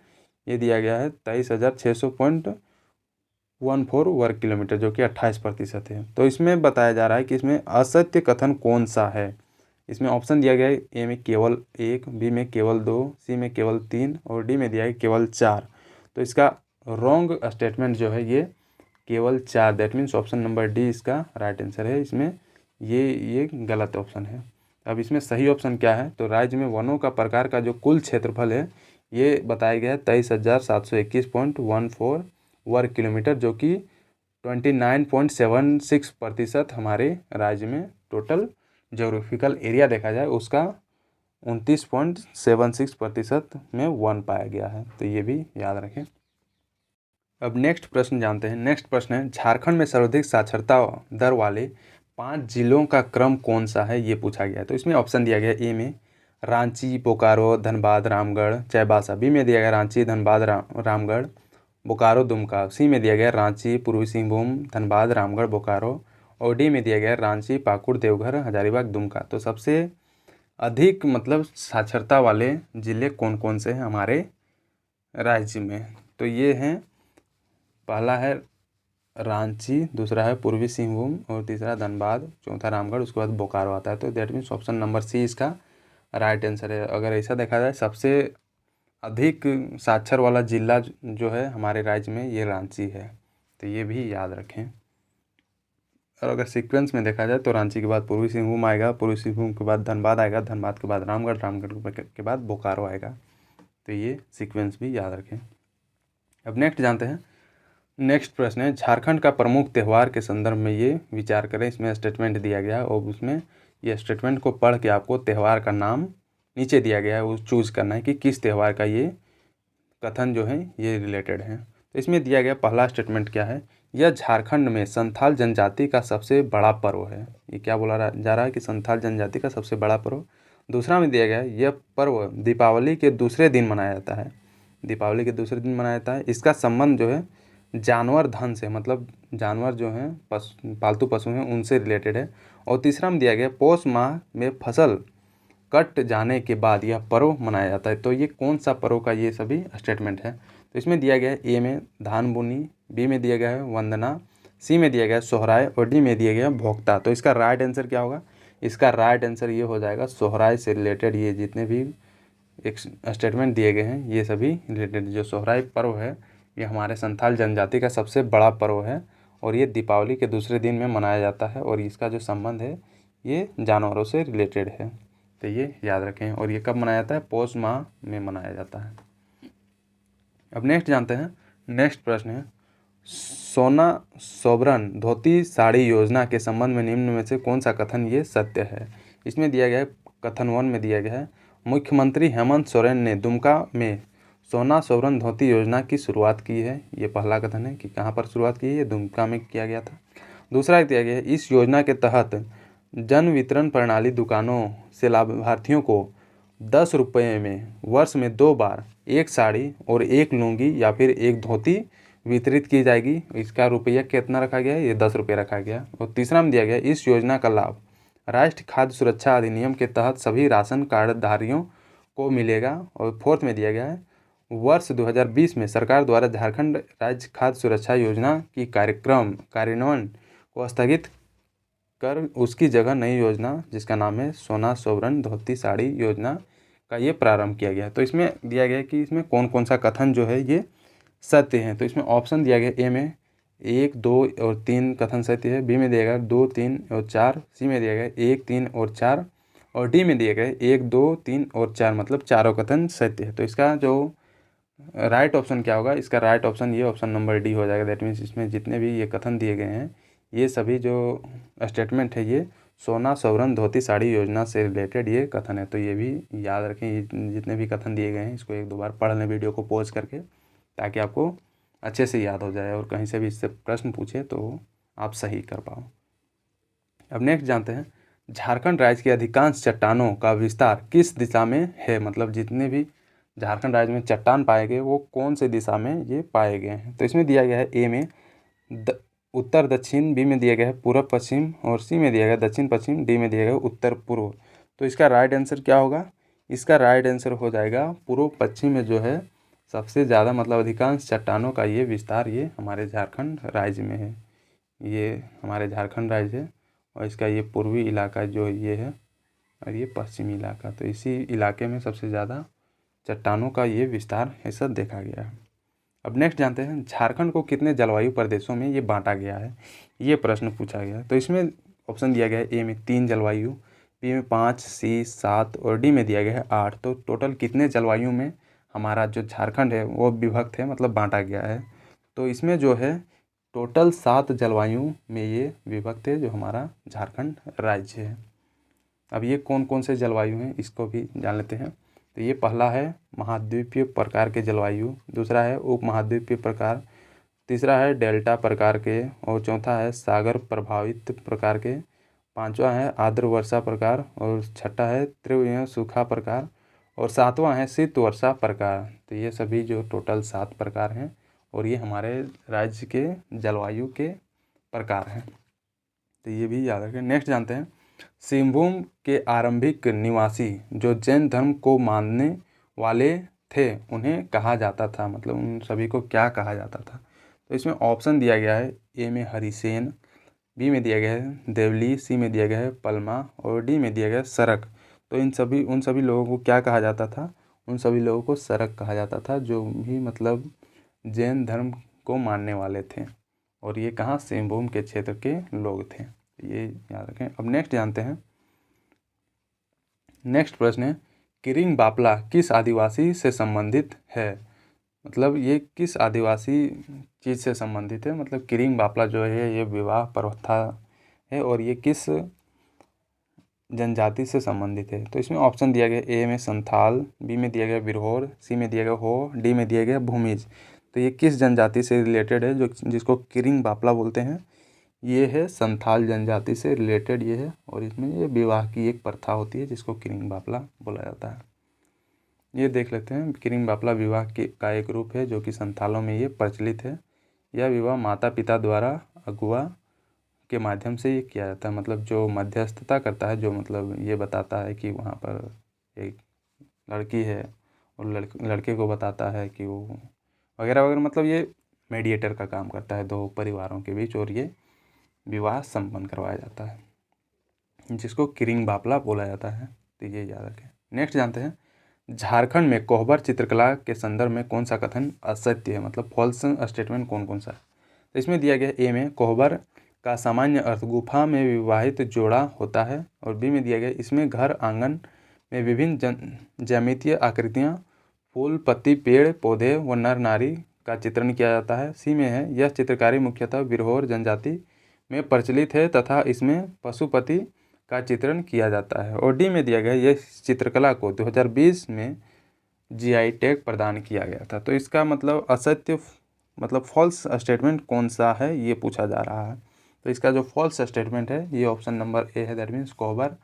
ये दिया गया है 23,600.14 वर्ग किलोमीटर जो कि 28% है। तो इसमें बताया जा रहा है कि इसमें असत्य कथन कौन सा है। इसमें ऑप्शन दिया गया है ए में केवल 1, बी में केवल 2, सी में केवल 3 और डी में दिया है केवल 4। तो इसका रॉन्ग स्टेटमेंट जो है ये केवल 4, that means option number D इसका राइट आंसर है। इसमें ये गलत ऑप्शन है। अब इसमें सही ऑप्शन क्या है, तो राज्य में वनों का प्रकार का जो कुल क्षेत्रफल है ये बताया गया है 23,721.14 वर्ग किलोमीटर जो कि 29.76% हमारे राज्य में टोटल ज्योग्राफिकल एरिया देखा जाए उसका 29.76% में वन पाया गया है। तो ये भी याद रखें। अब नेक्स्ट प्रश्न जानते हैं। नेक्स्ट प्रश्न है झारखंड में सर्वाधिक साक्षरता दर वाले 5 जिलों का क्रम कौन सा है, ये पूछा गया है। तो इसमें ऑप्शन दिया गया ए में रांची, बोकारो, धनबाद, रामगढ़, चाईबासा, बी में दिया गया रांची, धनबाद, रामगढ़, बोकारो, दुमका, सी में दिया गया रांची, पूर्वी सिंहभूम, धनबाद, रामगढ़, बोकारो, और डी में दिया गया रांची, पाकुड़, देवघर, हजारीबाग, दुमका। तो सबसे अधिक मतलब साक्षरता वाले ज़िले कौन कौन से हैं हमारे राज्य में, तो ये हैं, पहला है रांची, दूसरा है पूर्वी सिंहभूम और तीसरा धनबाद, चौथा रामगढ़, उसके बाद बोकारो आता है। तो that means option number C इसका राइट आंसर है। अगर ऐसा देखा जाए सबसे अधिक साक्षर वाला जिला जो है हमारे राज्य में ये रांची है, तो ये भी याद रखें। और अगर सीक्वेंस में देखा जाए तो रांची के बाद पूर्वी सिंहभूम आएगा, पूर्वी सिंहभूम के बाद धनबाद आएगा, धनबाद के बाद रामगढ़, रामगढ़ के बाद बोकारो आएगा। तो ये सीक्वेंस भी याद रखें। अब नेक्स्ट जानते हैं। नेक्स्ट प्रश्न है झारखंड का प्रमुख त्यौहार के संदर्भ में ये विचार करें। इसमें स्टेटमेंट दिया गया है और उसमें ये स्टेटमेंट को पढ़ के आपको त्यौहार का नाम नीचे दिया गया है वो चूज़ करना है कि किस त्यौहार का ये कथन जो है ये रिलेटेड है। तो इसमें दिया गया पहला स्टेटमेंट क्या है, यह झारखंड में संथाल जनजाति का सबसे बड़ा पर्व है। ये क्या बोला जा रहा है कि संथाल जनजाति का सबसे बड़ा पर्व। दूसरा में दिया गया है यह पर्व दीपावली के दूसरे दिन मनाया जाता है, दीपावली के दूसरे दिन मनाया जाता है। इसका संबंध जो है जानवर धन से, मतलब जानवर जो हैं पालतू पशु हैं उनसे रिलेटेड है। और तीसरा में दिया गया पौष माह में फसल कट जाने के बाद यह पर्व मनाया जाता है। तो ये कौन सा पर्व का ये सभी स्टेटमेंट है। तो इसमें दिया गया है ए में धान बुनी, बी में दिया गया है वंदना, सी में दिया गया है सोहराय और डी में दिया गया है भोक्ता। तो इसका राइट आंसर क्या होगा, इसका राइट आंसर ये हो जाएगा सोहराय से रिलेटेड ये जितने भी एक स्टेटमेंट दिए गए हैं ये सभी रिलेटेड। जो सोहराय पर्व है ये हमारे संथाल जनजाति का सबसे बड़ा पर्व है और ये दीपावली के दूसरे दिन में मनाया जाता है और इसका जो संबंध है ये जानवरों से रिलेटेड है। तो ये याद रखें। और ये कब मनाया जाता है, पौष माह में मनाया जाता है। अब नेक्स्ट जानते हैं। नेक्स्ट प्रश्न है सोना सोबरन धोती साड़ी योजना के संबंध में निम्न में से कौन सा कथन ये सत्य है। इसमें दिया गया है कथन 1 में दिया गया है मुख्यमंत्री हेमंत सोरेन ने दुमका में सोना सोबरन धोती योजना की शुरुआत की है। ये पहला कथन है कि कहाँ पर शुरुआत की है, ये दुमका में किया गया था। दूसरा दिया गया है इस योजना के तहत जन वितरण प्रणाली दुकानों से लाभार्थियों को 10 रुपये में वर्ष में 2 बार एक साड़ी और एक लुंगी या फिर एक धोती वितरित की जाएगी। इसका रुपया कितना रखा गया है, ये 10 रुपये रखा गया। और तीसरा में दिया गया इस योजना का लाभ राष्ट्रीय खाद्य सुरक्षा अधिनियम के तहत सभी राशन कार्डधारियों को मिलेगा। और फोर्थ में दिया गया है वर्ष 2020 में सरकार द्वारा झारखंड राज्य खाद्य सुरक्षा योजना की कार्यान्वयन को स्थगित कर उसकी जगह नई योजना जिसका नाम है सोना सोवरन धोती साड़ी योजना का ये प्रारंभ किया गया है। तो इसमें दिया गया है कि इसमें कौन कौन सा कथन जो है ये सत्य है। तो इसमें ऑप्शन दिया गया ए में 1, 2 और 3 कथन सत्य है, बी में दिया गया 2, 3 और 4, सी में दिया गया 1, 3 और 4 और डी में दिया गया 1, 2, 3 और 4 मतलब चारों कथन सत्य है। तो इसका जो राइट ऑप्शन क्या होगा, इसका राइट ऑप्शन ये ऑप्शन नंबर डी हो जाएगा। दैट मीन्स इसमें जितने भी ये कथन दिए गए हैं ये सभी जो स्टेटमेंट है ये सोना सोवरन धोती साड़ी योजना से रिलेटेड ये कथन है। तो ये भी याद रखें, ये जितने भी कथन दिए गए हैं इसको एक दो बार पढ़ लें वीडियो को पॉज करके, ताकि आपको अच्छे से याद हो जाए और कहीं से भी इससे प्रश्न पूछे तो आप सही कर पाओ। अब नेक्स्ट जानते हैं झारखंड राज्य की अधिकांश चट्टानों का विस्तार किस दिशा में है। मतलब जितने भी झारखंड राज्य में चट्टान पाए गए वो कौन से दिशा में ये पाए गए हैं। तो इसमें दिया गया है ए में उत्तर दक्षिण, बी में दिया गया है पूर्व पश्चिम और सी में दिया गया दक्षिण पश्चिम, डी में दिया गया उत्तर पूर्व। तो इसका राइट आंसर क्या होगा, इसका राइट आंसर हो जाएगा पूर्व पश्चिम में जो है सबसे ज़्यादा मतलब अधिकांश चट्टानों का ये विस्तार ये हमारे झारखंड राज्य में है। ये हमारे झारखंड राज्य है और इसका ये पूर्वी इलाका जो ये है और ये पश्चिमी इलाका, तो इसी इलाके में सबसे ज़्यादा चट्टानों का ये विस्तार ऐसा देखा गया है। अब नेक्स्ट जानते हैं झारखंड को कितने जलवायु प्रदेशों में ये बांटा गया है, ये प्रश्न पूछा गया है। तो इसमें ऑप्शन दिया गया है ए में 3 जलवायु, बी में 5, सी 7 और डी में दिया गया है 8। तो टोटल कितने जलवायु में हमारा जो झारखंड है वो विभक्त है मतलब बांटा गया है। तो इसमें जो है टोटल 7 जलवायु में ये विभक्त है जो हमारा झारखंड राज्य है। अब ये कौन कौन से जलवायु हैं इसको भी जान लेते हैं। तो ये पहला है महाद्वीपीय प्रकार के जलवायु, दूसरा है उप महाद्वीपीय प्रकार, तीसरा है डेल्टा प्रकार के और चौथा है सागर प्रभावित प्रकार के, पांचवा है आर्द्र वर्षा प्रकार और छठा है तीव्र सूखा प्रकार और सातवां है शीत वर्षा प्रकार। तो ये सभी जो टोटल 7 प्रकार हैं और ये हमारे राज्य के जलवायु के प्रकार हैं। तो ये भी याद रखें। नेक्स्ट जानते हैं सिंहभूम के आरंभिक निवासी जो जैन धर्म को मानने वाले थे उन्हें कहा जाता था, मतलब उन सभी को क्या कहा जाता था। तो इसमें ऑप्शन दिया गया है ए में हरिसेन, बी में दिया गया है देवली, सी में दिया गया है पलमा और डी में दिया गया है सरक। तो उन सभी लोगों को क्या कहा जाता था, उन सभी लोगों को सरक कहा जाता था जो भी मतलब जैन धर्म को मानने वाले थे और ये कहाँ सिंहभूम के क्षेत्र के लोग थे, ये याद रखें। अब नेक्स्ट जानते हैं, नेक्स्ट प्रश्न है किरिंग बापला किस आदिवासी से संबंधित है। मतलब ये किस आदिवासी चीज़ से संबंधित है, मतलब किरिंग बापला जो है ये विवाह प्रथा है और ये किस जनजाति से संबंधित है। तो इसमें ऑप्शन दिया गया ए में संथाल, बी में दिया गया बिरहोर, सी में दिया गया हो, डी में दिया गया भूमिज। तो ये किस जनजाति से रिलेटेड है जो जिसको किरिंग बापला बोलते हैं, ये है संथाल जनजाति से रिलेटेड ये है और इसमें ये विवाह की एक प्रथा होती है जिसको किरिंग बापला बोला जाता है। ये देख लेते हैं, किरिंग बापला विवाह का एक रूप है जो कि संथालों में ये प्रचलित है। यह विवाह माता पिता द्वारा अगुआ के माध्यम से ये किया जाता है, मतलब जो मध्यस्थता करता है, जो मतलब ये बताता है कि वहाँ पर एक लड़की है और लड़के को बताता है कि वो वगैरह वगैरह, मतलब ये मीडिएटर का काम करता है दो परिवारों के बीच और ये विवाह संपन्न करवाया जाता है जिसको किरिंग बापला बोला जाता है। तो ये याद रखें। नेक्स्ट जानते हैं झारखंड में कोहबर चित्रकला के संदर्भ में कौन सा कथन असत्य है, मतलब फॉल्स स्टेटमेंट कौन कौन सा है। तो इसमें दिया गया ए में कोहबर का सामान्य अर्थ गुफा में विवाहित जोड़ा होता है और बी में दिया गया इसमें घर आंगन में विभिन्न ज्यामितीय आकृतियाँ फूल पत्ती पेड़ पौधे व नर नारी का चित्रण किया जाता है। सी में है यह चित्रकारी मुख्यतः बिरहोर जनजाति में प्रचलित है तथा इसमें पशुपति का चित्रण किया जाता है और डी में दिया गया यह चित्रकला को 2020 में जीआई टैग प्रदान किया गया था। तो इसका मतलब असत्य मतलब फॉल्स स्टेटमेंट कौन सा है ये पूछा जा रहा है। तो इसका जो फॉल्स स्टेटमेंट है ये ऑप्शन नंबर ए है, दैट मीन्स कोहबर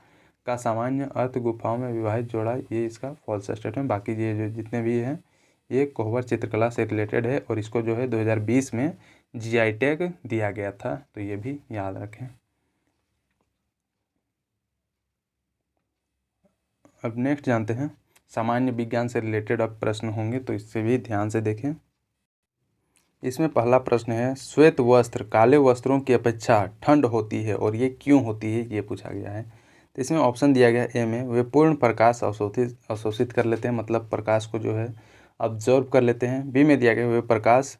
का सामान्य अर्थ गुफाओं में विवाहित जोड़ा, ये इसका फॉल्स स्टेटमेंट। बाकी ये जो जितने भी हैं ये कोहबर चित्रकला से रिलेटेड है और इसको जो है 2020 में जीआई टैग दिया गया था, तो ये भी याद रखें। अब नेक्स्ट जानते हैं, सामान्य विज्ञान से रिलेटेड अब प्रश्न होंगे तो इससे भी ध्यान से देखें। इसमें पहला प्रश्न है, श्वेत वस्त्र काले वस्त्रों की अपेक्षा ठंड होती है और ये क्यों होती है, ये पूछा गया है। तो इसमें ऑप्शन दिया गया है ए में, वे पूर्ण प्रकाश अवशोषित कर लेते हैं, मतलब प्रकाश को जो है अब्जॉर्व कर लेते हैं। बी में दिया गया वे प्रकाश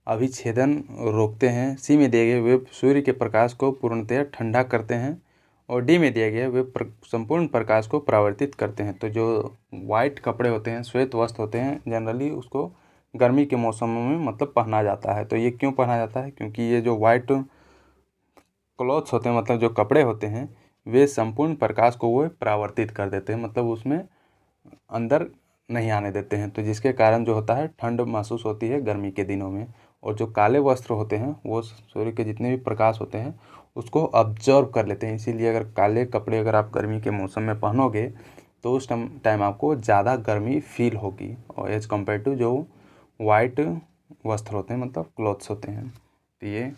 अभिच्छेदन रोकते हैं। सी में दिया गया वे सूर्य के प्रकाश को पूर्णतया ठंडा करते हैं। और डी में दिया गया वे संपूर्ण प्रकाश को परावर्तित करते हैं। तो जो वाइट कपड़े होते हैं, श्वेत वस्त्र होते हैं, जनरली उसको गर्मी के मौसमों में मतलब पहना जाता है। तो ये क्यों पहना जाता है, क्योंकि ये जो वाइट क्लॉथ्स होते हैं, मतलब जो कपड़े होते हैं, वे संपूर्ण प्रकाश को वो परावर्तित कर देते हैं, मतलब उसमें अंदर नहीं आने देते हैं। तो जिसके कारण जो होता है ठंड महसूस होती है गर्मी के दिनों में। और जो काले वस्त्र होते हैं वो सूर्य के जितने भी प्रकाश होते हैं उसको अब्जॉर्व कर लेते हैं। इसीलिए अगर काले कपड़े अगर आप गर्मी के मौसम में पहनोगे तो उस टाइम आपको ज़्यादा गर्मी फील होगी, और एज़ कम्पेयर टू जो वाइट वस्त्र होते हैं, मतलब क्लॉथ्स होते हैं। तो ये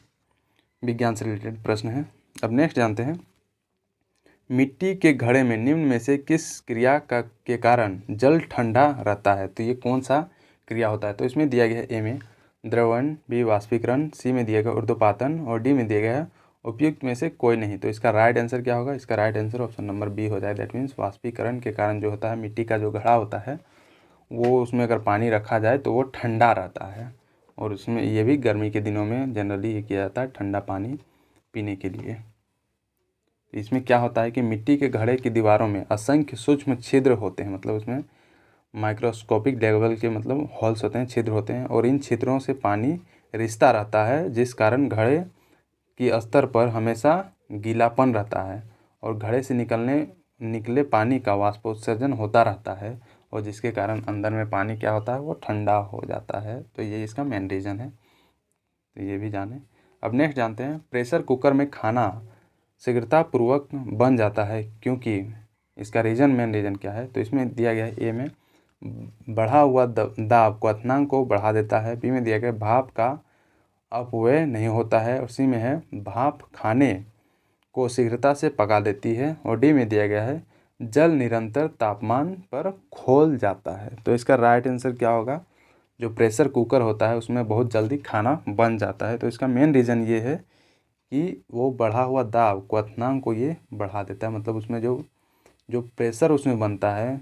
विज्ञान से रिलेटेड प्रश्न है। अब नेक्स्ट जानते हैं, मिट्टी के घड़े में निम्न में से किस क्रिया के कारण जल ठंडा रहता है। तो ये कौन सा क्रिया होता है। तो इसमें दिया गया है ए में द्रवण, बी वाष्पीकरण, सी में दिया गया ऊर्ध्वपातन और डी में दिया गया है उपयुक्त में से कोई नहीं। तो इसका राइट आंसर क्या होगा, इसका right answer option number B हो जाए। दैट मीन्स वाष्पीकरण के कारण जो होता है मिट्टी का जो घड़ा होता है वो उसमें अगर पानी रखा जाए तो वो ठंडा रहता है। और उसमें ये भी गर्मी के दिनों में जनरली ये किया जाता है ठंडा पानी पीने के लिए। इसमें क्या होता है कि मिट्टी के घड़े की दीवारों में असंख्य सूक्ष्म छिद्र होते हैं, मतलब उसमें माइक्रोस्कोपिक लेवल के मतलब होल्स होते हैं, छिद्र होते हैं, और इन छिद्रों से पानी रिसता रहता है, जिस कारण घड़े की स्तर पर हमेशा गीलापन रहता है और घड़े से निकले पानी का वाष्पोत्सर्जन होता रहता है, और जिसके कारण अंदर में पानी क्या होता है वो ठंडा हो जाता है। तो ये इसका मेन रीज़न है, तो ये भी जाने। अब नेक्स्ट जानते हैं, प्रेशर कुकर में खाना शीघ्रतापूर्वक बन जाता है क्योंकि इसका मेन रीज़न क्या है। तो इसमें दिया गया है ए में बढ़ा हुआ दाब क्वथनांक को बढ़ा देता है। बी में दिया गया भाप का अपव्यय नहीं होता है। और सी में है भाप खाने को शीघ्रता से पका देती है। और डी में दिया गया है जल निरंतर तापमान पर खोल जाता है। तो इसका राइट आंसर क्या होगा, जो प्रेशर कुकर होता है उसमें बहुत जल्दी खाना बन जाता है। तो इसका मेन रीज़न ये है कि वो बढ़ा हुआ दाब क्वथनांक को ये बढ़ा देता है, मतलब उसमें जो प्रेशर उसमें बनता है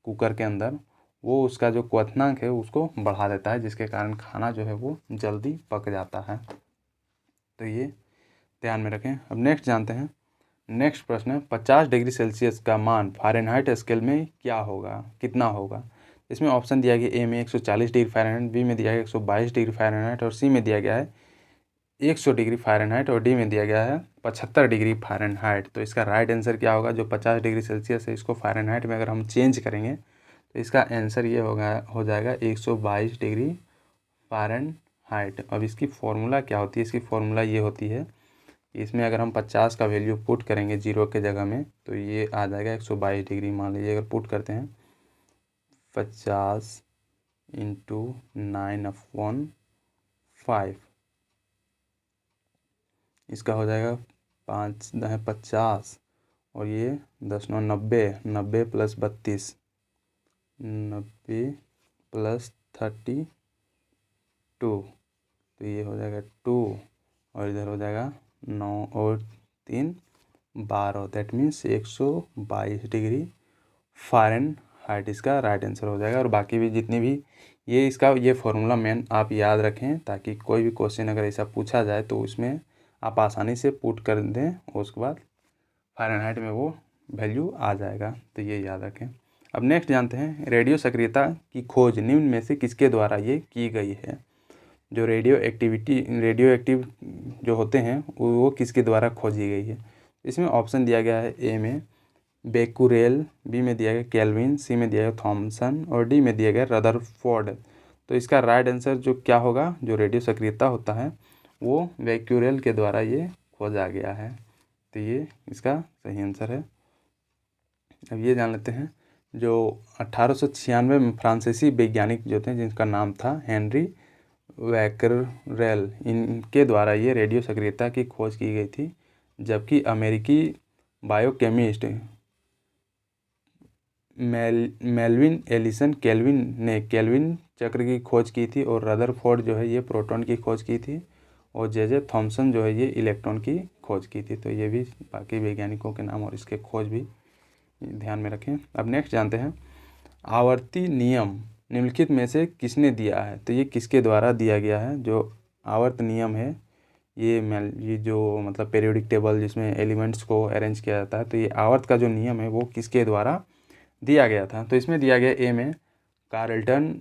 कुकर के अंदर वो उसका जो क्वथनांक है उसको बढ़ा देता है, जिसके कारण खाना जो है वो जल्दी पक जाता है। तो ये ध्यान में रखें। अब नेक्स्ट जानते हैं, नेक्स्ट प्रश्न है 50 डिग्री सेल्सियस का मान फ़ारेनहाइट स्केल में क्या होगा, कितना होगा। इसमें ऑप्शन दिया गया ए में 140 डिग्री फ़ारेनहाइट, बी में दिया गया 122 डिग्री फ़ारेनहाइट और सी में दिया गया है 100 डिग्री फ़ारेनहाइट और डी में दिया गया है 75 डिग्री फ़ारेनहाइट। तो इसका राइट आंसर क्या होगा, जो 50 डिग्री सेल्सियस है इसको फ़ारेनहाइट में अगर हम चेंज करेंगे तो इसका आंसर ये हो जाएगा 122 डिग्री फ़ारेनहाइट। अब इसकी फॉर्मूला क्या होती है, इसकी फॉर्मूला ये होती है कि इसमें अगर हम 50 का वैल्यू पुट करेंगे जीरो के जगह में तो ये आ जाएगा 122 डिग्री। मान लीजिए अगर पुट करते हैं 50 × 9/5, इसका हो जाएगा 5 × 50 और ये 10 × 9 = 90, 90 + 32, 90 + 32, तो ये हो जाएगा 2 और इधर हो जाएगा 9 और 3 12। दैट मीन्स 122 डिग्री फ़ारेनहाइट इसका राइट आंसर हो जाएगा। और बाकी भी जितनी भी ये फॉर्मूला मेन आप याद रखें, ताकि कोई भी क्वेश्चन अगर ऐसा पूछा जाए तो उसमें आप आसानी से पुट कर दें और उसके बाद फ़ारेनहाइट में वो वैल्यू आ जाएगा। तो ये याद रखें। अब नेक्स्ट जानते हैं, रेडियो सक्रियता की खोज निम्न में से किसके द्वारा ये की गई है। जो रेडियो एक्टिव जो होते हैं वो किसके द्वारा खोजी गई है। इसमें ऑप्शन दिया गया है ए में बेकुरेल, बी में दिया गया केल्विन, सी में दिया गया थॉमसन और डी में दिया गया रदरफोर्ड। तो इसका राइट आंसर जो क्या होगा, जो रेडियो सक्रियता होता है वो बेक्यूरेल के द्वारा ये खोजा गया है। तो ये इसका सही आंसर है। अब ये जान लेते हैं, जो 1896 में फ्रांसीसी वैज्ञानिक जो थे जिनका नाम था हेनरी बैकरेल, इनके द्वारा ये रेडियो सक्रियता की खोज की गई थी। जबकि अमेरिकी बायोकेमिस्ट मेल्विन एलिसन केल्विन ने केल्विन चक्र की खोज की थी, और रदरफोर्ड जो है ये प्रोटॉन की खोज की थी, और जे थॉमसन जो है ये इलेक्ट्रॉन की खोज की थी। तो ये भी बाकी वैज्ञानिकों के नाम और इसके खोज भी ध्यान में रखें। अब नेक्स्ट जानते हैं, आवर्ती नियम निम्नलिखित में से किसने दिया है? तो ये किसके द्वारा दिया गया है? जो आवर्त नियम है ये जो मतलब पीरियोडिक टेबल जिसमें एलिमेंट्स को अरेंज किया जाता है, तो ये आवर्त का जो नियम है वो किसके द्वारा दिया गया था? तो इसमें दिया गया ए में कार्ल्टन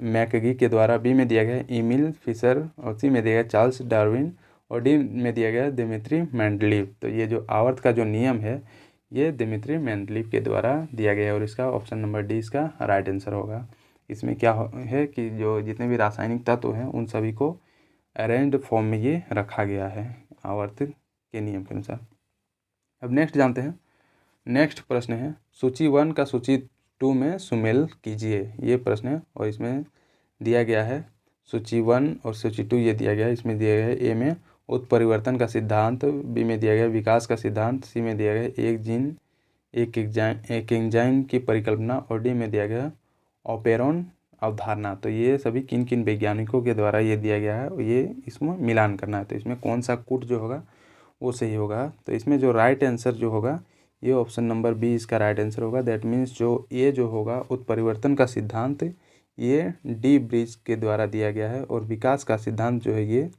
मैकगी के द्वारा, बी में दिया गया इमिल फिशर, और सी में दिया गया चार्ल्स डार्विन, और डी में दिया गया दिमित्री मेंडलीव। तो ये जो आवर्त का जो नियम है ये दिमित्री मेंडलीव के द्वारा दिया गया है, और इसका ऑप्शन नंबर डी इसका राइट आंसर होगा। इसमें क्या है कि जो जितने भी रासायनिक तत्व हैं उन सभी को अरेंज्ड फॉर्म में ये रखा गया है आवर्त के नियम के अनुसार। अब नेक्स्ट जानते हैं, नेक्स्ट प्रश्न है सूची 1 का सूची 2 में सुमेल कीजिए, ये प्रश्न है। और इसमें दिया गया है सूची 1 और सूची 2 ये दिया गया है। इसमें दिया गया है ए में उत्परिवर्तन का सिद्धांत, बी में दिया गया विकास का सिद्धांत, सी में दिया गया एक जीन एक एंजाइम की परिकल्पना, और डी में दिया गया ऑपेरॉन अवधारणा। तो ये सभी किन किन वैज्ञानिकों के द्वारा ये दिया गया है, और ये इसमें मिलान करना है। तो इसमें कौन सा कूट जो होगा वो सही होगा? तो इसमें जो राइट आंसर जो होगा ये ऑप्शन नंबर बी इसका राइट आंसर होगा। दैट मीन्स जो ये जो होगा उत्परिवर्तन का सिद्धांत ये डी ब्रिज के द्वारा दिया गया है, और विकास का सिद्धांत जो है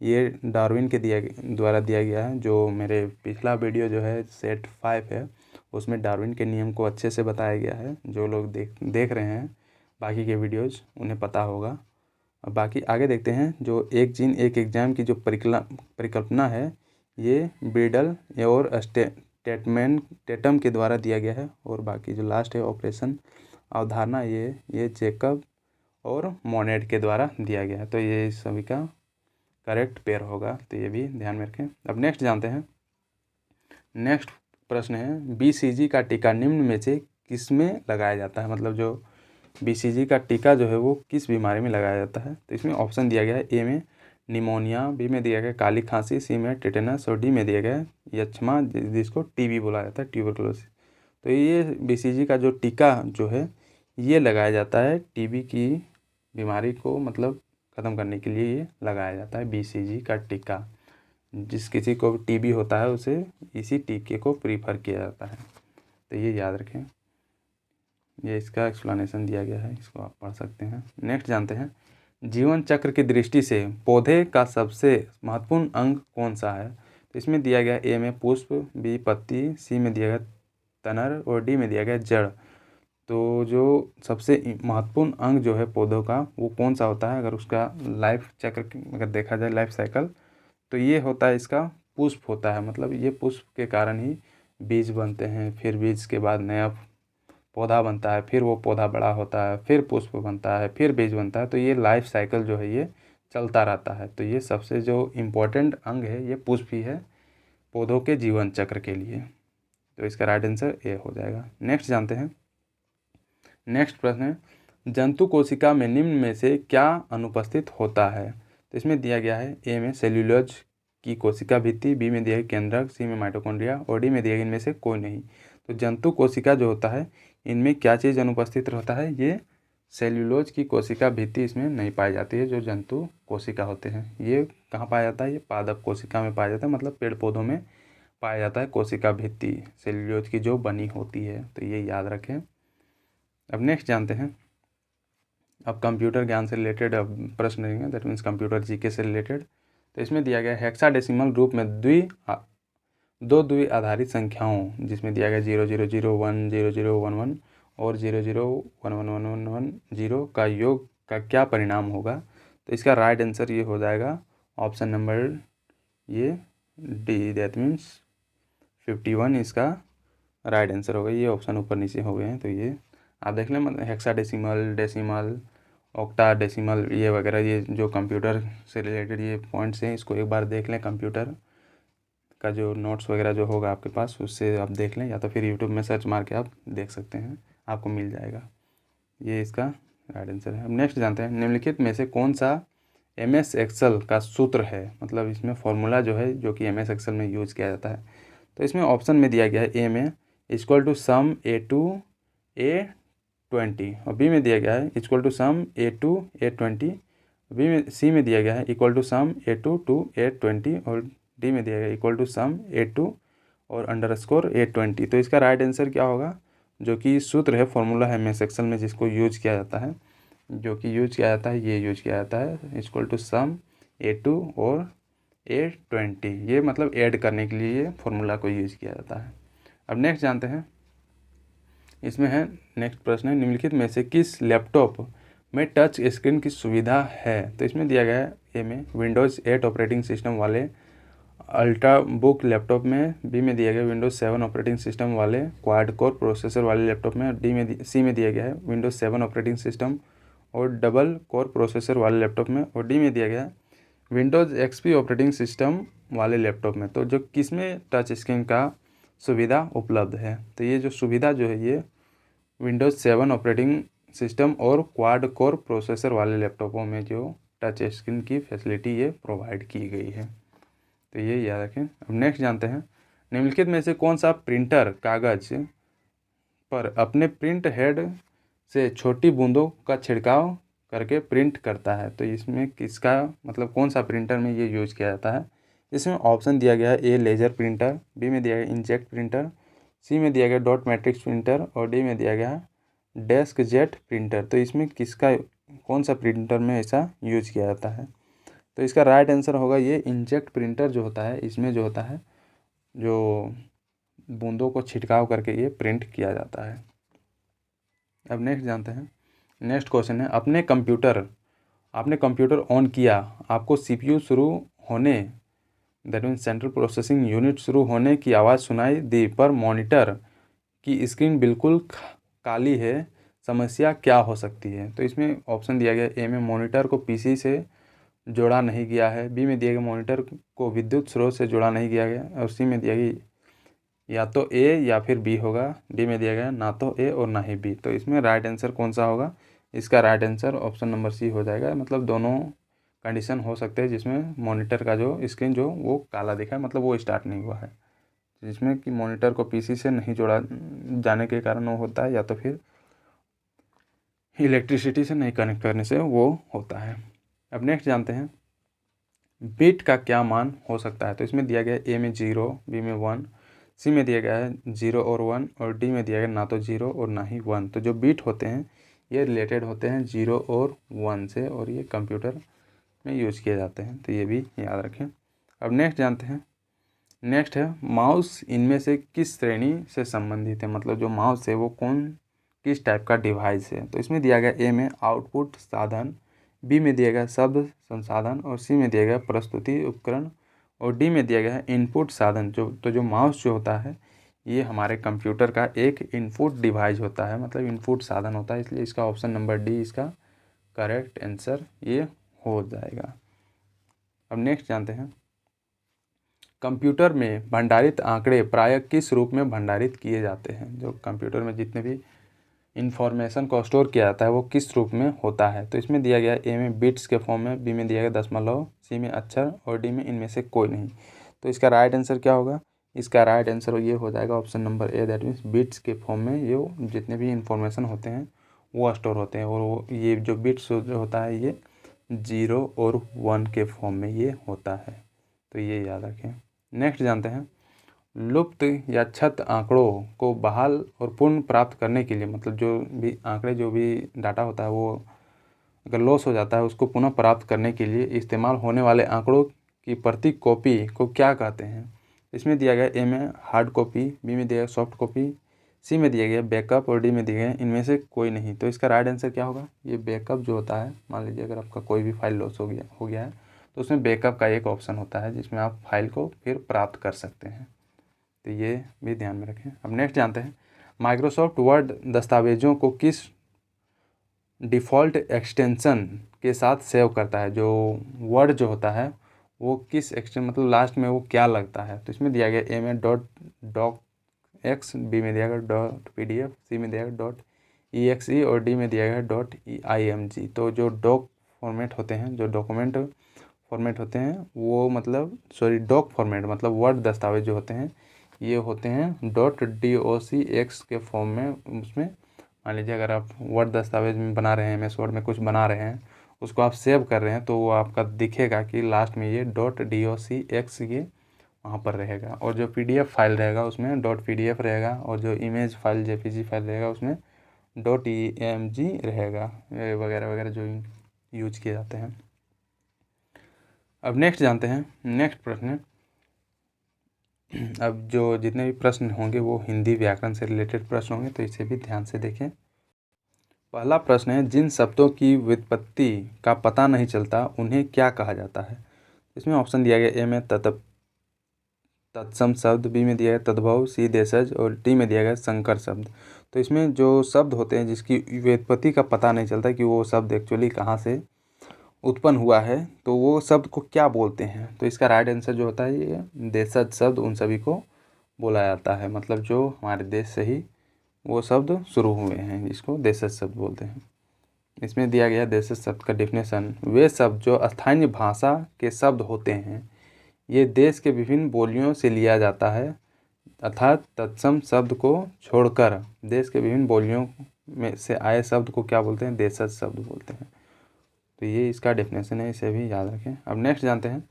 ये डार्विन के द्वारा दिया गया है। जो मेरे पिछला वीडियो जो है सेट 5 है उसमें डार्विन के नियम को अच्छे से बताया गया है। जो लोग देख रहे हैं बाकी के वीडियोज़ उन्हें पता होगा। अब बाकी आगे देखते हैं, जो एक जीन एक एग्जाम की जो परिकल्पना है ये ब्रीडल और टेटम के द्वारा दिया गया है, और बाकी जो लास्ट है ऑपरेशन अवधारणा ये जेकब और मोनेट के द्वारा दिया गया है। तो ये सभी का करेक्ट पेयर होगा, तो ये भी ध्यान में रखें। अब नेक्स्ट जानते हैं, नेक्स्ट प्रश्न है BCG का टीका निम्न में से किस में लगाया जाता है? मतलब जो BCG का टीका जो है वो किस बीमारी में लगाया जाता है? तो इसमें ऑप्शन दिया गया है ए में निमोनिया, बी में दिया गया काली खांसी, सी में टेटेनस, और डी में दिया गया यक्ष्मा जिसको TB बोला जाता है, ट्यूबरकुलोसिस। तो ये BCG का जो टीका जो है ये लगाया जाता है TB की बीमारी को मतलब ख़त्म करने के लिए ये लगाया जाता है BCG का टीका। जिस किसी को TB होता है उसे इसी टीके को प्रीफर किया जाता है, तो ये याद रखें। ये इसका एक्सप्लेनेशन दिया गया है, इसको आप पढ़ सकते हैं। नेक्स्ट जानते हैं, जीवन चक्र की दृष्टि से पौधे का सबसे महत्वपूर्ण अंग कौन सा है? तो इसमें दिया गया ए में पुष्प, बी पत्ती, सी में दिया गया तनर, और डी में दिया गया जड़। तो जो सबसे महत्वपूर्ण अंग जो है पौधों का वो कौन सा होता है? अगर उसका लाइफ चक्र अगर देखा जाए लाइफ साइकिल, तो ये होता है इसका पुष्प होता है। मतलब ये पुष्प के कारण ही बीज बनते हैं, फिर बीज के बाद नया पौधा बनता है, फिर वो पौधा बड़ा होता है, फिर पुष्प बनता है, फिर बीज बनता है। तो ये लाइफ साइकिल जो है ये चलता रहता है। तो ये सबसे जो इम्पोर्टेंट अंग है ये पुष्प ही है पौधों के जीवन चक्र के लिए। तो इसका राइट आंसर ए हो जाएगा। नेक्स्ट जानते हैं, नेक्स्ट प्रश्न है, जंतु कोशिका में निम्न में से क्या अनुपस्थित होता है? तो इसमें दिया गया है ए में सेल्यूलोज की कोशिका भित्ति, बी में दिया है केंद्रक, सी में माइटोकॉन्ड्रिया, और डी में दिया गया इनमें से कोई नहीं। तो जंतु कोशिका जो होता है इनमें क्या चीज़ अनुपस्थित रहता है? ये सेल्यूलोज की कोशिका भित्ति इसमें नहीं पाई जाती है। जो जंतु कोशिका होते हैं ये कहाँ पाया जाता है? ये पादप कोशिका में पाया जाता है, मतलब पेड़ पौधों में पाया जाता है कोशिका भित्ति सेल्यूलोज की जो बनी होती है। तो ये याद रखें। अब नेक्स्ट जानते हैं, अब कंप्यूटर ज्ञान से रिलेटेड अब प्रश्न रहेंगे, दैट मीन्स कंप्यूटर जीके से रिलेटेड। तो इसमें दिया गया हेक्साडेसिमल रूप में दो द्विआधारित संख्याओं जिसमें दिया गया 0001 0011 और 00111110 का योग का क्या परिणाम होगा? तो इसका राइट आंसर ये हो जाएगा ऑप्शन नंबर ये डी, दैट मीन्स 51 इसका राइट आंसर होगा। ये ऑप्शन ऊपर नीचे हो गए हैं, तो ये आप देख लें। मतलब हेक्साडेसिमल, डेसिमल, ऑक्टाडेसिमल ये वगैरह ये जो कंप्यूटर से रिलेटेड ये पॉइंट्स हैं, इसको एक बार देख लें। कंप्यूटर का जो नोट्स वगैरह जो होगा आपके पास उससे आप देख लें, या तो फिर यूट्यूब में सर्च मार के आप देख सकते हैं, आपको मिल जाएगा। ये इसका राइट आंसर है। अब नेक्स्ट जानते हैं, निम्नलिखित में से कौन सा MS एक्सेल का सूत्र है? मतलब इसमें फॉर्मूला जो है जो कि MS एक्सेल में यूज़ किया जाता है। तो इसमें ऑप्शन में दिया गया है ए में equal to some A2 A20 और बी में दिया गया है equal to some A2 A20, B में सी में दिया गया है equal to some A2 to A20 और डी में दिया गया है इक्वल टू सम A2 और अंडरस्कोर A20। तो इसका राइट आंसर क्या होगा, जो कि सूत्र है, फॉर्मूला है एमएस एक्सेल में जिसको यूज किया जाता है, जो कि यूज किया जाता है, ये यूज किया जाता है इक्वल टू सम A2 और A20, ये मतलब ऐड करने के लिए ये फॉर्मूला को यूज किया जाता है। अब नेक्स्ट जानते हैं, इसमें है नेक्स्ट प्रश्न है, निम्नलिखित में से किस लैपटॉप में टच स्क्रीन की सुविधा है। तो इसमें दिया गया है ए में विंडोज़ 8 ऑपरेटिंग सिस्टम वाले अल्ट्राबुक लैपटॉप में, बी में दिया गया विंडोज़ 7 ऑपरेटिंग सिस्टम वाले क्वाड कोर प्रोसेसर वाले लैपटॉप में, सी में दिया गया है विंडोज़ 7 ऑपरेटिंग सिस्टम और डबल कोर प्रोसेसर वाले लैपटॉप में, और डी में दिया गया है विंडोज़ XP ऑपरेटिंग सिस्टम वाले लैपटॉप में। तो जो किसमें टच स्क्रीन का सुविधा उपलब्ध है, तो ये जो सुविधा जो है ये विंडोज़ 7 ऑपरेटिंग सिस्टम और क्वाड कोर प्रोसेसर वाले लैपटॉपों में जो टच स्क्रीन की फैसिलिटी ये प्रोवाइड की गई है, तो ये याद रखें। अब नेक्स्ट जानते हैं, निम्नलिखित में से कौन सा प्रिंटर कागज़ पर अपने प्रिंट हेड से छोटी बूंदों का छिड़काव करके प्रिंट करता है। तो इसमें किसका मतलब कौन सा प्रिंटर में ये यूज किया जाता है। इसमें ऑप्शन दिया गया है ए लेज़र प्रिंटर, बी में दिया गया इंकजेट प्रिंटर, सी में दिया गया डॉट मैट्रिक्स प्रिंटर और डी में दिया गया डेस्क जेट प्रिंटर। तो इसमें किसका कौन सा प्रिंटर में ऐसा यूज किया जाता है, तो इसका राइट आंसर होगा ये इंकजेट प्रिंटर जो होता है, इसमें जो होता है जो बूंदों को छिड़काव करके ये प्रिंट किया जाता है। अब नेक्स्ट जानते हैं, नेक्स्ट क्वेश्चन है, आपने कंप्यूटर ऑन किया, आपको CPU शुरू होने that means central processing unit शुरू होने की आवाज़ सुनाई दी, पर मॉनिटर की स्क्रीन बिल्कुल काली है, समस्या क्या हो सकती है। तो इसमें ऑप्शन दिया गया ए में मॉनिटर को PC से जोड़ा नहीं गया है, बी में दिया गया मॉनिटर को विद्युत स्रोत से जोड़ा नहीं किया गया और सी में दिया गया या तो ए या फिर बी होगा, डी में दिया गया ना तो ए और ना ही बी। तो इसमें राइट आंसर कौन सा होगा, इसका right answer option number C हो जाएगा। मतलब दोनों कंडीशन हो सकते हैं जिसमें मॉनिटर का जो स्क्रीन जो वो काला दिखा है, मतलब वो स्टार्ट नहीं हुआ है, जिसमें कि मॉनिटर को PC से नहीं जोड़ा जाने के कारण वो होता है, या तो फिर इलेक्ट्रिसिटी से नहीं कनेक्ट करने से वो होता है। अब नेक्स्ट जानते हैं, बिट का क्या मान हो सकता है। तो इसमें दिया गया ए में 0, बी में 1, सी में दिया गया है 0 और 1 और डी में दिया गया ना तो 0 और ना ही 1। तो जो बिट होते हैं ये रिलेटेड होते हैं 0 और 1 से और ये कंप्यूटर में यूज़ किए जाते हैं, तो ये भी याद रखें। अब नेक्स्ट जानते हैं, नेक्स्ट है माउस इनमें से किस श्रेणी से संबंधित है, मतलब जो माउस है वो किस टाइप का डिवाइस है। तो इसमें दिया गया ए में आउटपुट साधन, बी में दिया गया शब्द संसाधन और सी में दिया गया प्रस्तुति उपकरण और डी में दिया गया है इनपुट साधन। जो माउस जो होता है ये हमारे कंप्यूटर का एक इनपुट डिवाइस होता है, मतलब इनपुट साधन होता है, इसलिए इसका ऑप्शन नंबर डी इसका करेक्ट आंसर ये हो जाएगा। अब नेक्स्ट जानते हैं, कंप्यूटर में भंडारित आंकड़े प्रायः किस रूप में भंडारित किए जाते हैं। जो कंप्यूटर में जितने भी इंफॉर्मेशन को स्टोर किया जाता है वो किस रूप में होता है। तो इसमें दिया गया ए में बिट्स के फॉर्म में, बी में दिया गया दशमलव, सी में अक्षर और डी में इनमें से कोई नहीं। तो इसका राइट आंसर क्या होगा, इसका राइट आंसर ये हो जाएगा option number A, that means bits के फॉर्म में ये जितने भी इंफॉर्मेशन होते हैं वो स्टोर होते हैं, और वो ये जो बिट्स जो होता है ये 0 और 1 के फॉर्म में ये होता है, तो ये याद रखें। नेक्स्ट जानते हैं, लुप्त या क्षत आंकड़ों को बहाल और पुनः प्राप्त करने के लिए, मतलब जो भी आंकड़े जो भी डाटा होता है वो अगर लॉस हो जाता है उसको पुनः प्राप्त करने के लिए इस्तेमाल होने वाले आंकड़ों की प्रति कॉपी को क्या कहते हैं। इसमें दिया गया ए में हार्ड कॉपी, बी में दिया गया सॉफ्ट कॉपी, सी में दिया गया बैकअप और डी में दिया गया इनमें से कोई नहीं। तो इसका राइट आंसर क्या होगा, ये बैकअप जो होता है, मान लीजिए अगर आपका कोई भी फाइल लॉस हो गया है तो उसमें बैकअप का एक ऑप्शन होता है जिसमें आप फाइल को फिर प्राप्त कर सकते हैं, तो ये भी ध्यान में रखें। अब नेक्स्ट जानते हैं, माइक्रोसॉफ्ट वर्ड दस्तावेज़ों को किस डिफ़ॉल्ट एक्सटेंशन के साथ सेव करता है। जो वर्ड जो होता है वो किस एक्सटेंशन मतलब लास्ट में वो क्या लगता है। तो इसमें दिया गया ए में .docx, बी में दिया गया .pdf, सी में दिया गया .exe और डी में दिया गया .img। तो जो डॉक फॉर्मेट होते हैं, जो डॉक्यूमेंट फॉर्मेट होते हैं वो डॉक फॉर्मेट मतलब वर्ड दस्तावेज जो होते हैं ये होते हैं .docx के फॉर्म में उसमें मान लीजिए अगर आप वर्ड दस्तावेज में बना रहे हैं, MS वर्ड में कुछ बना रहे हैं, उसको आप सेव कर रहे हैं, तो वो आपका दिखेगा कि लास्ट में ये .docx ये वहाँ पर रहेगा, और जो PDF फाइल रहेगा उसमें .pdf रहेगा, और जो इमेज फाइल JPG फाइल रहेगा उसमें .emg रहेगा, वगैरह वगैरह जो यूज किए जाते हैं। अब नेक्स्ट जानते हैं, नेक्स्ट प्रश्न। अब जो जितने भी प्रश्न होंगे वो हिंदी व्याकरण से रिलेटेड प्रश्न होंगे, तो इसे भी ध्यान से देखें। पहला प्रश्न है, जिन शब्दों की व्युत्पत्ति का पता नहीं चलता उन्हें क्या कहा जाता है? इसमें ऑप्शन दिया गया, ए में तत्सम शब्द, बी में दिया गया तद्भव, सी देशज, और डी में दिया गया संकर शब्द। तो इसमें जो शब्द होते हैं जिसकी व्युत्पत्ति का पता नहीं चलता कि वो शब्द एक्चुअली कहाँ से उत्पन्न हुआ है, तो वो शब्द को क्या बोलते हैं? तो इसका राइट आंसर जो होता है ये देशज शब्द, उन सभी को बोला जाता है। मतलब जो हमारे देश से ही वो शब्द शुरू हुए हैं, इसको देशज शब्द बोलते हैं। इसमें दिया गया देशज शब्द का डेफिनेशन, वे शब्द जो स्थानीय भाषा के शब्द होते हैं, ये देश के विभिन्न बोलियों से लिया जाता है, अर्थात तत्सम शब्द को छोड़कर देश के विभिन्न बोलियों में से आए शब्द को क्या बोलते हैं? देशज शब्द बोलते हैं। तो ये इसका डेफिनेशन है, इसे भी याद रखें। अब नेक्स्ट जानते हैं,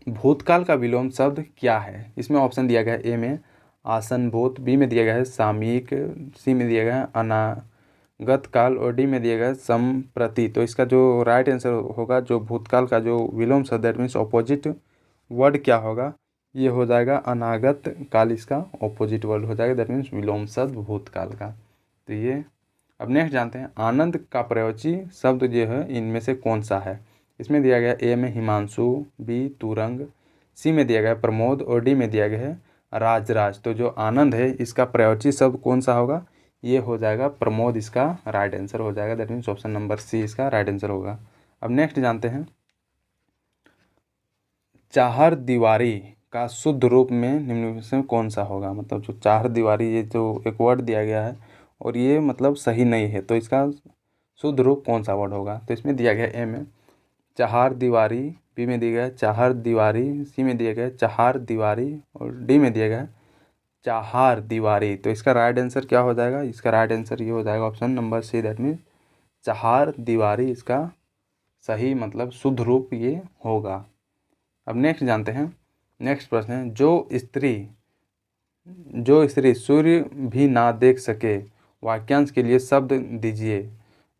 भूतकाल का विलोम शब्द क्या है? इसमें ऑप्शन दिया गया है, ए में आसनभूत, बी में दिया गया है सामयिक, सी में दिया गया है अनागत काल, और डी में दिया गया है संप्रति। तो इसका जो राइट आंसर होगा, जो भूतकाल का जो विलोम शब्द, दैट मीन्स ऑपोजिट वर्ड क्या होगा? ये हो जाएगा अनागत काल, इसका ऑपोजिट वर्ड हो जाएगा, दैट मीन्स विलोम शब्द भूतकाल का। तो ये अब नेक्स्ट जानते हैं, आनंद का प्रयोज्य शब्द जो है इनमें से कौन सा है? इसमें दिया गया, ए में हिमांशु, बी तुरंग, सी में दिया गया प्रमोद, और डी में दिया गया है राजराज। तो जो आनंद है इसका प्रयोज्य शब्द कौन सा होगा? ये हो जाएगा प्रमोद, इसका राइट आंसर हो जाएगा, that means option number C इसका राइट आंसर होगा। अब नेक्स्ट जानते हैं, चाहर दीवारी का शुद्ध रूप में निम्न में से कौन सा होगा? मतलब जो चाहर दीवारी, ये जो एक वर्ड दिया गया है और ये मतलब सही नहीं है, तो इसका शुद्ध रूप कौन सा वर्ड होगा? तो इसमें दिया गया, ए में चाहार दीवारी, बी में दिया गया चाहर दीवारी, सी में दिया गया चाहार दीवारी, और डी में दिया गया चाहार दीवारी। तो इसका राइट आंसर क्या हो जाएगा? इसका राइट आंसर ये हो जाएगा option number C, that means चाहार दीवारी इसका सही मतलब शुद्ध रूप ये होगा। अब नेक्स्ट जानते हैं, नेक्स्ट प्रश्न है, जो स्त्री सूर्य भी ना देख सके, वाक्यांश के लिए शब्द दीजिए।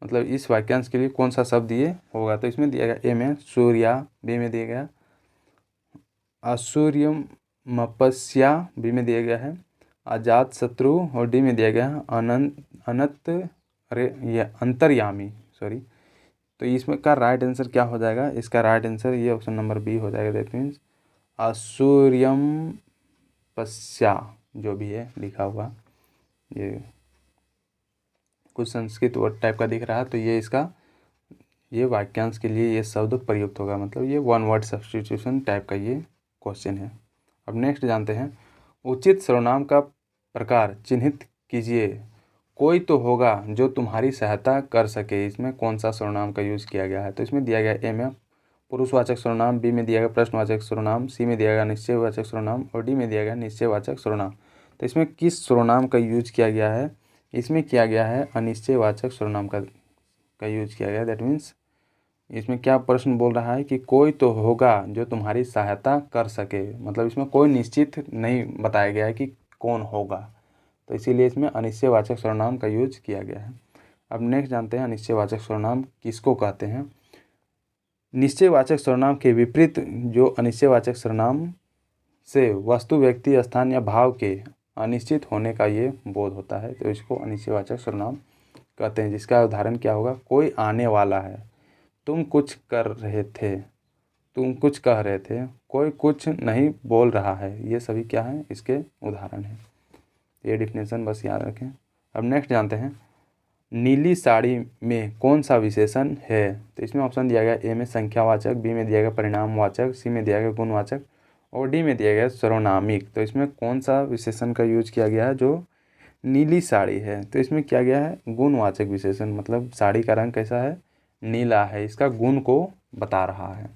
मतलब इस वाक्यांश के लिए कौन सा शब्द ये होगा? तो इसमें दिया गया, ए में सूर्या, बी में दिया गया असूर्यमपस्या, बी में दिया गया है अजात शत्रु, और डी में दिया गया है अनंत ये अंतर्यामी, सॉरी। तो इसमें का राइट आंसर क्या हो जाएगा? इसका राइट आंसर ये ऑप्शन नंबर बी हो जाएगा, दैट मीन्स असूर्यमपस्या, जो भी है लिखा हुआ, ये कुछ संस्कृत वर्ड टाइप का दिख रहा है, तो ये इसका ये वाक्यांश के लिए ये शब्द प्रयुक्त होगा। मतलब ये वन वर्ड सब्स्टिट्यूशन टाइप का ये क्वेश्चन है। अब नेक्स्ट जानते हैं, उचित सर्वनाम का प्रकार चिन्हित कीजिए, कोई तो होगा जो तुम्हारी सहायता कर सके। इसमें कौन सा सर्वनाम का यूज़ किया गया है? तो इसमें दिया गया, ए में पुरुषवाचक सर्वनाम, बी में दिया गया प्रश्नवाचक सर्वनाम, सी में दिया गया निश्चयवाचक सर्वनाम, और डी में दिया गया निश्चयवाचक सर्वनाम। तो इसमें किस सर्वनाम का यूज किया गया है? इसमें किया गया है अनिश्चयवाचक सर्वनाम का यूज किया गया, दैट मीन्स इसमें क्या प्रश्न बोल रहा है कि कोई तो होगा जो तुम्हारी सहायता कर सके। मतलब इसमें कोई निश्चित नहीं बताया गया है कि कौन होगा, तो इसीलिए इसमें अनिश्चयवाचक सर्वनाम का यूज किया गया है। अब नेक्स्ट जानते हैं, अनिश्चयवाचक सर्वनाम किसको कहते हैं? निश्चयवाचक सर्वनाम के विपरीत जो अनिश्चयवाचक सर्वनाम से वस्तु, व्यक्ति, स्थान या भाव के अनिश्चित होने का ये बोध होता है, तो इसको अनिश्चयवाचक सर्वनाम कहते हैं। जिसका उदाहरण क्या होगा? कोई आने वाला है, तुम कुछ कर रहे थे, तुम कुछ कह रहे थे, कोई कुछ नहीं बोल रहा है, ये सभी क्या है? इसके उदाहरण हैं। ये डिफिनेशन बस याद रखें। अब नेक्स्ट जानते हैं, नीली साड़ी में कौन सा विशेषण है? तो इसमें ऑप्शन दिया गया, ए में संख्यावाचक, बी में दिया गया परिणामवाचक, सी में दिया गया गुणवाचक, और डी में दिया गया सर्वनामिक। तो इसमें कौन सा विशेषण का यूज किया गया है जो नीली साड़ी है? तो इसमें किया गया है गुणवाचक विशेषण। मतलब साड़ी का रंग कैसा है? नीला है, इसका गुण को बता रहा है।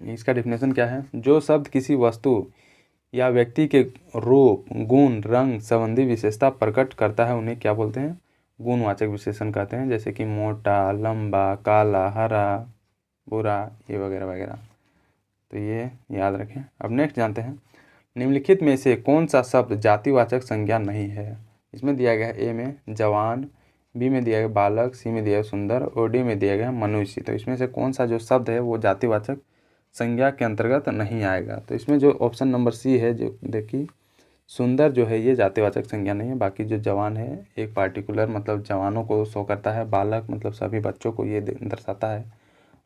इसका डेफिनेशन क्या है? जो शब्द किसी वस्तु या व्यक्ति के रूप, गुण, रंग संबंधी विशेषता प्रकट करता है उन्हें क्या बोलते हैं? गुणवाचक विशेषण कहते हैं, जैसे कि मोटा, लंबा, काला, हरा, बुरा, ये वगैरह वगैरह। तो ये याद रखें। अब नेक्स्ट जानते हैं, निम्नलिखित में से कौन सा शब्द जातिवाचक संज्ञा नहीं है। इसमें दिया गया है ए में जवान, बी में दिया गया बालक, सी में दिया गया सुंदर और डी में दिया गया मनुष्य। तो इसमें से कौन सा जो शब्द है वो जातिवाचक संज्ञा के अंतर्गत नहीं आएगा। तो इसमें जो ऑप्शन नंबर सी है, जो देखिए सुंदर जो है ये जातिवाचक संज्ञा नहीं है। बाकी जो जवान है एक पार्टिकुलर मतलब जवानों को शो करता है, बालक मतलब सभी बच्चों को ये दर्शाता है,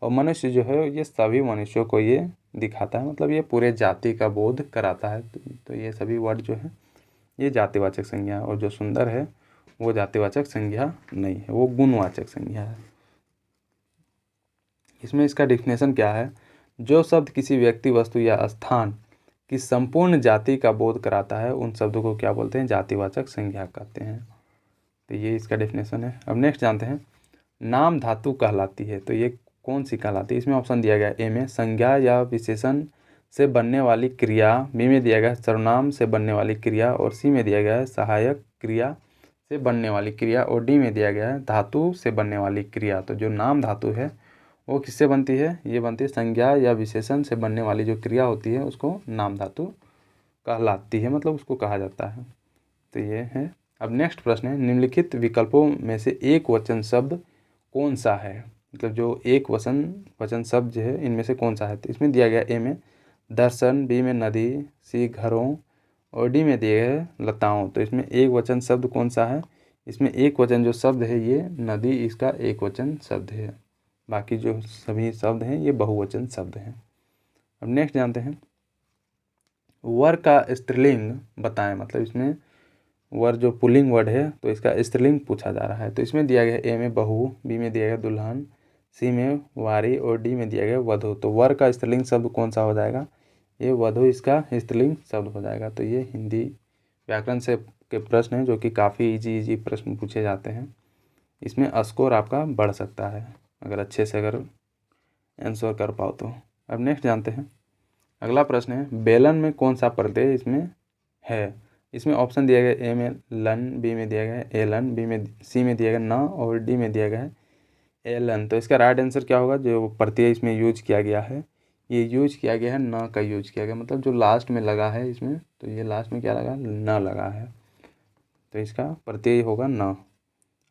और मनुष्य जो है ये सभी मनुष्यों को ये दिखाता है, मतलब ये पूरे जाति का बोध कराता है। तो ये सभी वर्ड जो है ये जातिवाचक संज्ञा है, और जो सुंदर है वो जातिवाचक संज्ञा नहीं है, वो गुणवाचक संज्ञा है। इसमें इसका डेफिनेशन क्या है, जो शब्द किसी व्यक्ति, वस्तु या स्थान की संपूर्ण जाति का बोध कराता है उन शब्दों को क्या बोलते हैं, जातिवाचक संज्ञा कहते हैं। तो ये इसका डेफिनेशन है। अब नेक्स्ट जानते हैं, नाम धातु कहलाती है, तो ये कौन सी कहलाती है। इसमें ऑप्शन दिया गया ए में संज्ञा या विशेषण से बनने वाली क्रिया, बी में दिया गया है सर्वनाम से बनने वाली क्रिया, और सी में दिया गया है सहायक क्रिया से बनने वाली क्रिया, और डी में दिया गया है धातु से बनने वाली क्रिया। तो जो नाम धातु है वो किससे बनती है, ये बनती है संज्ञा या विशेषण से बनने वाली जो क्रिया होती है उसको नाम धातु कहलाती है, मतलब उसको कहा जाता है। तो ये है। अब नेक्स्ट प्रश्न है, निम्नलिखित विकल्पों में से एक वचन शब्द कौन सा है, मतलब जो एक वचन शब्द है इनमें से कौन सा है। तो इसमें दिया गया ए में दर्शन, बी में नदी, सी घरों और डी में दिए है लताओं। तो इसमें एक वचन शब्द कौन सा है, इसमें एक वचन जो शब्द है ये नदी इसका एक वचन शब्द है, बाकी जो सभी शब्द हैं ये बहुवचन शब्द हैं। अब नेक्स्ट जानते हैं, वर का स्त्रीलिंग बताएं, मतलब इसमें वर जो पुल्लिंग वर्ड है तो इसका स्त्रीलिंग पूछा जा रहा है। तो इसमें दिया गया ए में बहू, बी में दिया गया दुल्हन, सी में वारी और डी में दिया गया वधू। तो वर का स्त्रीलिंग शब्द कौन सा हो जाएगा, ये वधू इसका स्त्रीलिंग शब्द हो जाएगा। तो ये हिंदी व्याकरण से के प्रश्न हैं जो कि काफ़ी इजी प्रश्न पूछे जाते हैं। इसमें स्कोर आपका बढ़ सकता है अगर अच्छे से अगर आंसर कर पाओ तो। अब नेक्स्ट जानते हैं, अगला प्रश्न है, बेलन में कौन सा प्रत्यय इसमें है। इसमें ऑप्शन दिया गया ए में लन, बी में दिया गया है एलन, सी में दिया गया न और डी में दिया गया है एलन। तो इसका राइट आंसर क्या होगा, जो प्रत्यय इसमें यूज किया गया है ये यूज किया गया है न का यूज किया गया, मतलब जो लास्ट में लगा है इसमें, तो ये लास्ट में क्या लगा, न लगा है, तो इसका प्रत्यय होगा न।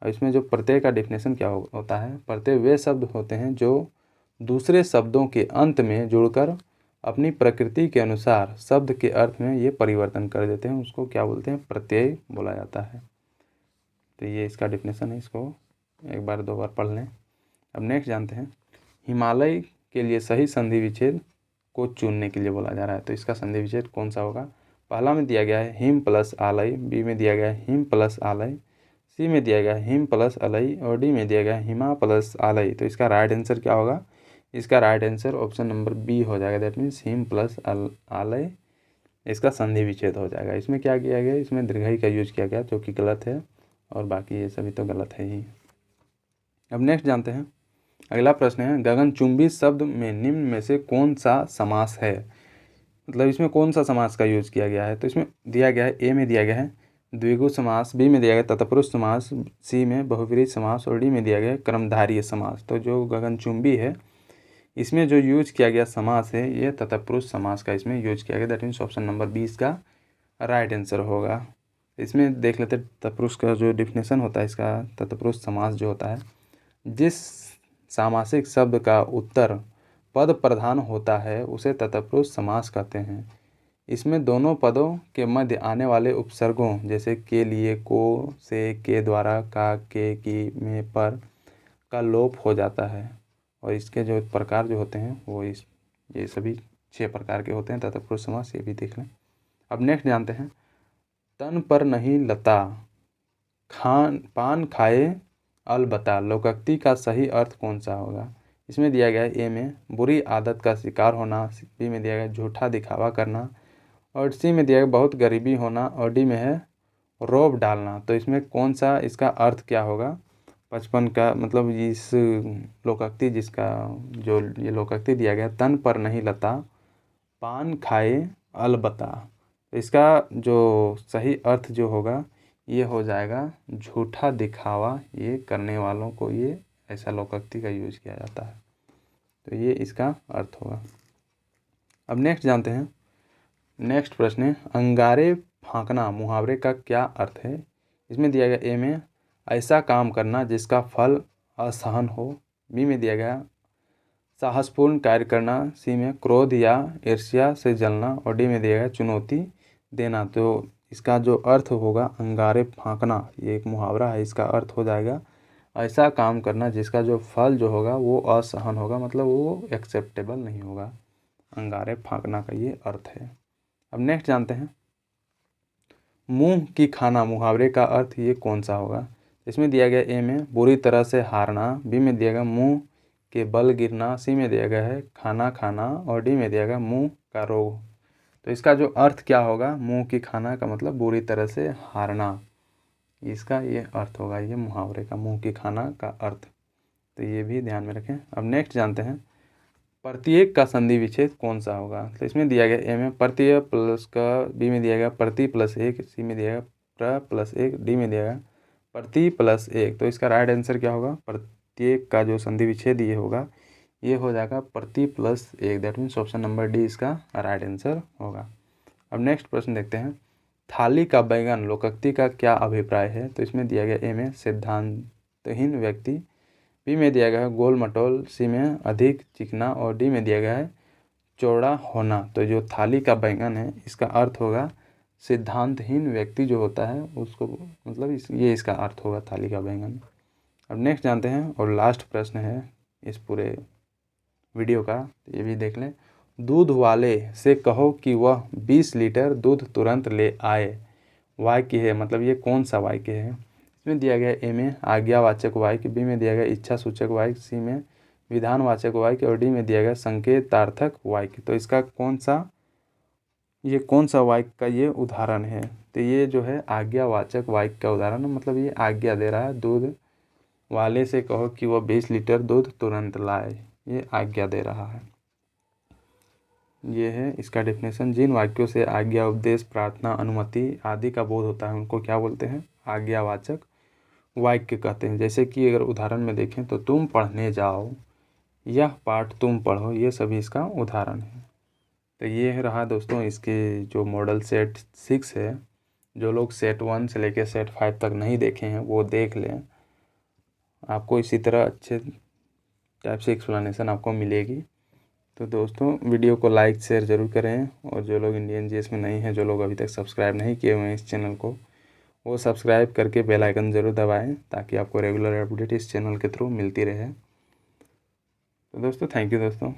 और इसमें जो प्रत्यय का डेफिनेशन क्या होता है, प्रत्यय वे शब्द होते हैं जो दूसरे शब्दों के अंत में जुड़कर अपनी प्रकृति के अनुसार शब्द के अर्थ में ये परिवर्तन कर देते हैं, उसको क्या बोलते हैं, प्रत्यय बोला जाता है। तो ये इसका डेफिनेशन है, इसको एक बार दो बार पढ़ लें। अब नेक्स्ट जानते हैं, हिमालय के लिए सही संधि विच्छेद को चुनने के लिए बोला जा रहा है। तो इसका संधि विच्छेद कौन सा होगा, पहला में दिया गया है हिम प्लस आलय, बी में दिया गया है हिम प्लस आलय, सी में दिया गया है हिम प्लस अलय और डी में दिया गया है हिमा प्लस आलय। तो इसका राइट आंसर क्या होगा, इसका right answer option number B हो जाएगा, दैट मीन्स हिम प्लस आलय इसका संधि विच्छेद हो जाएगा। इसमें क्या किया गया, इसमें दीर्घई का यूज किया गया जो कि गलत है, और बाकी ये सभी तो गलत है ही। अब नेक्स्ट जानते हैं, अगला प्रश्न है, गगनचुंबी शब्द में निम्न में से कौन सा समास है, मतलब इसमें कौन सा समास का यूज किया गया है। तो इसमें दिया गया है ए में दिया गया है द्विगु समास, बी में दिया गया तत्पुरुष समास, सी में बहुव्रीहि समास और डी में दिया गया कर्मधारय समास। तो जो गगनचुंबी है इसमें जो यूज किया गया समास है ये तत्पुरुष समास का इसमें यूज किया गया, दैट मीन्स ऑप्शन नंबर 20 का राइट आंसर होगा। इसमें देख लेते तत्पुरुष का जो डिफिनेशन होता है इसका, तत्पुरुष समास जो होता है, जिस सामासिक शब्द का उत्तर पद प्रधान होता है उसे तत्पुरुष समास कहते हैं। इसमें दोनों पदों के मध्य आने वाले उपसर्गों जैसे के लिए, को, से, के द्वारा, का, के, की, में, पर का लोप हो जाता है, और इसके जो प्रकार जो होते हैं वो ये सभी 6 प्रकार के होते हैं तत्पुरुष समास, ये भी देख लें। अब नेक्स्ट जानते हैं, तन पर नहीं लता पान खाए अलबत्ता, लोकोक्ति का सही अर्थ कौन सा होगा। इसमें दिया गया है ए में बुरी आदत का शिकार होना, बी में दिया गया झूठा दिखावा करना और सी में दिया गया बहुत गरीबी होना और डी में है रौब डालना। तो इसमें कौन सा इसका अर्थ क्या होगा, 55 का मतलब इस लोकोक्ति जिसका जो ये लोकोक्ति दिया गया, तन पर नहीं लता पान खाए अलबत्ता, तो इसका जो सही अर्थ जो होगा ये हो जाएगा झूठा दिखावा ये करने वालों को ये ऐसा लोकोक्ति का यूज किया जाता है। तो ये इसका अर्थ होगा। अब नेक्स्ट जानते हैं। नेक्स्ट प्रश्न है अंगारे फांकना मुहावरे का क्या अर्थ है। इसमें दिया गया ए में ऐसा काम करना जिसका फल असहन हो, बी में दिया गया साहसपूर्ण कार्य करना, सी में क्रोध या ईर्ष्या से जलना और डी में दिया गया चुनौती देना। तो इसका जो अर्थ होगा अंगारे फांकना, ये एक मुहावरा है, इसका अर्थ हो जाएगा ऐसा काम करना जिसका जो फल जो होगा वो असहन होगा, मतलब वो एक्सेप्टेबल नहीं होगा। अंगारे फांकना का ये अर्थ है। अब नेक्स्ट जानते हैं मुंह की खाना मुहावरे का अर्थ ये कौन सा होगा। इसमें दिया गया ए में बुरी तरह से हारना, बी में दिया गया मुंह के बल गिरना, सी में दिया गया है खाना खाना और डी में दिया गया मुंह का रोग। तो इसका जो अर्थ क्या होगा, मुंह की खाना का मतलब बुरी तरह से हारना, इसका ये अर्थ होगा ये मुहावरे का मुंह की खाना का अर्थ। तो ये भी ध्यान में रखें। अब नेक्स्ट जानते हैं प्रत्येक का संधि विच्छेद कौन सा होगा। तो इसमें दिया गया ए में प्रत्यय प्लस का, बी में दिया गया प्रति प्लस एक, सी में दिया गया प्र प्लस एक, डी में दिया गया प्रति प्लस एक। तो इसका राइट आंसर क्या होगा, प्रत्येक का जो संधि विच्छेद ये होगा, ये हो जाएगा प्रति प्लस एक। That means option number D इसका राइट आंसर होगा। अब नेक्स्ट प्रश्न देखते हैं थाली का बैंगन लोकोक्ति का क्या अभिप्राय है। तो इसमें दिया गया ए में सिद्धांतहीन व्यक्ति, बी में दिया गया है गोल मटोल, सी में अधिक चिकना और डी में दिया गया है चौड़ा होना। तो जो थाली का बैंगन है इसका अर्थ होगा सिद्धांतहीन व्यक्ति जो होता है उसको, मतलब ये इसका अर्थ होगा थाली का बैंगन। अब नेक्स्ट जानते हैं और लास्ट प्रश्न है इस पूरे वीडियो का, ये भी देख लें। दूध वाले से कहो कि वह 20 लीटर दूध तुरंत ले आए। वाक्य है, मतलब ये कौन सा वाक्य है। इसमें दिया गया ए में आज्ञावाचक वाक्य, बी में दिया गया इच्छा सूचक वाक्य, सी में विधानवाचक वाक्य और डी में दिया गया संकेतार्थक वाक्य। तो इसका कौन सा वाक्य का ये उदाहरण है। तो ये जो है आज्ञावाचक वाक्य का उदाहरण है, मतलब ये आज्ञा दे रहा है दूध वाले से कहो कि वह 20 लीटर दूध तुरंत लाए, ये आज्ञा दे रहा है। ये है इसका डेफिनेशन। जिन वाक्यों से आज्ञा उपदेश प्रार्थना अनुमति आदि का बोध होता है उनको क्या बोलते हैं, आज्ञावाचक वाक्य कहते हैं। जैसे कि अगर उदाहरण में देखें तो तुम पढ़ने जाओ, यह पाठ तुम पढ़ो, ये सभी इसका उदाहरण है। तो ये रहा दोस्तों इसके जो मॉडल सेट 6 है। जो लोग सेट 1 से लेकर सेट 5 तक नहीं देखे हैं वो देख लें, आपको इसी तरह अच्छे टाइप से एक्सप्लेनेशन आपको मिलेगी। तो दोस्तों वीडियो को लाइक शेयर ज़रूर करें, और जो लोग इंडियन जीएस में नहीं हैं, जो लोग अभी तक सब्सक्राइब नहीं किए हुए हैं इस चैनल को, वो सब्सक्राइब करके बेल आइकन ज़रूर दबाएं ताकि आपको रेगुलर अपडेट इस चैनल के थ्रू मिलती रहे। तो दोस्तों थैंक यू दोस्तों।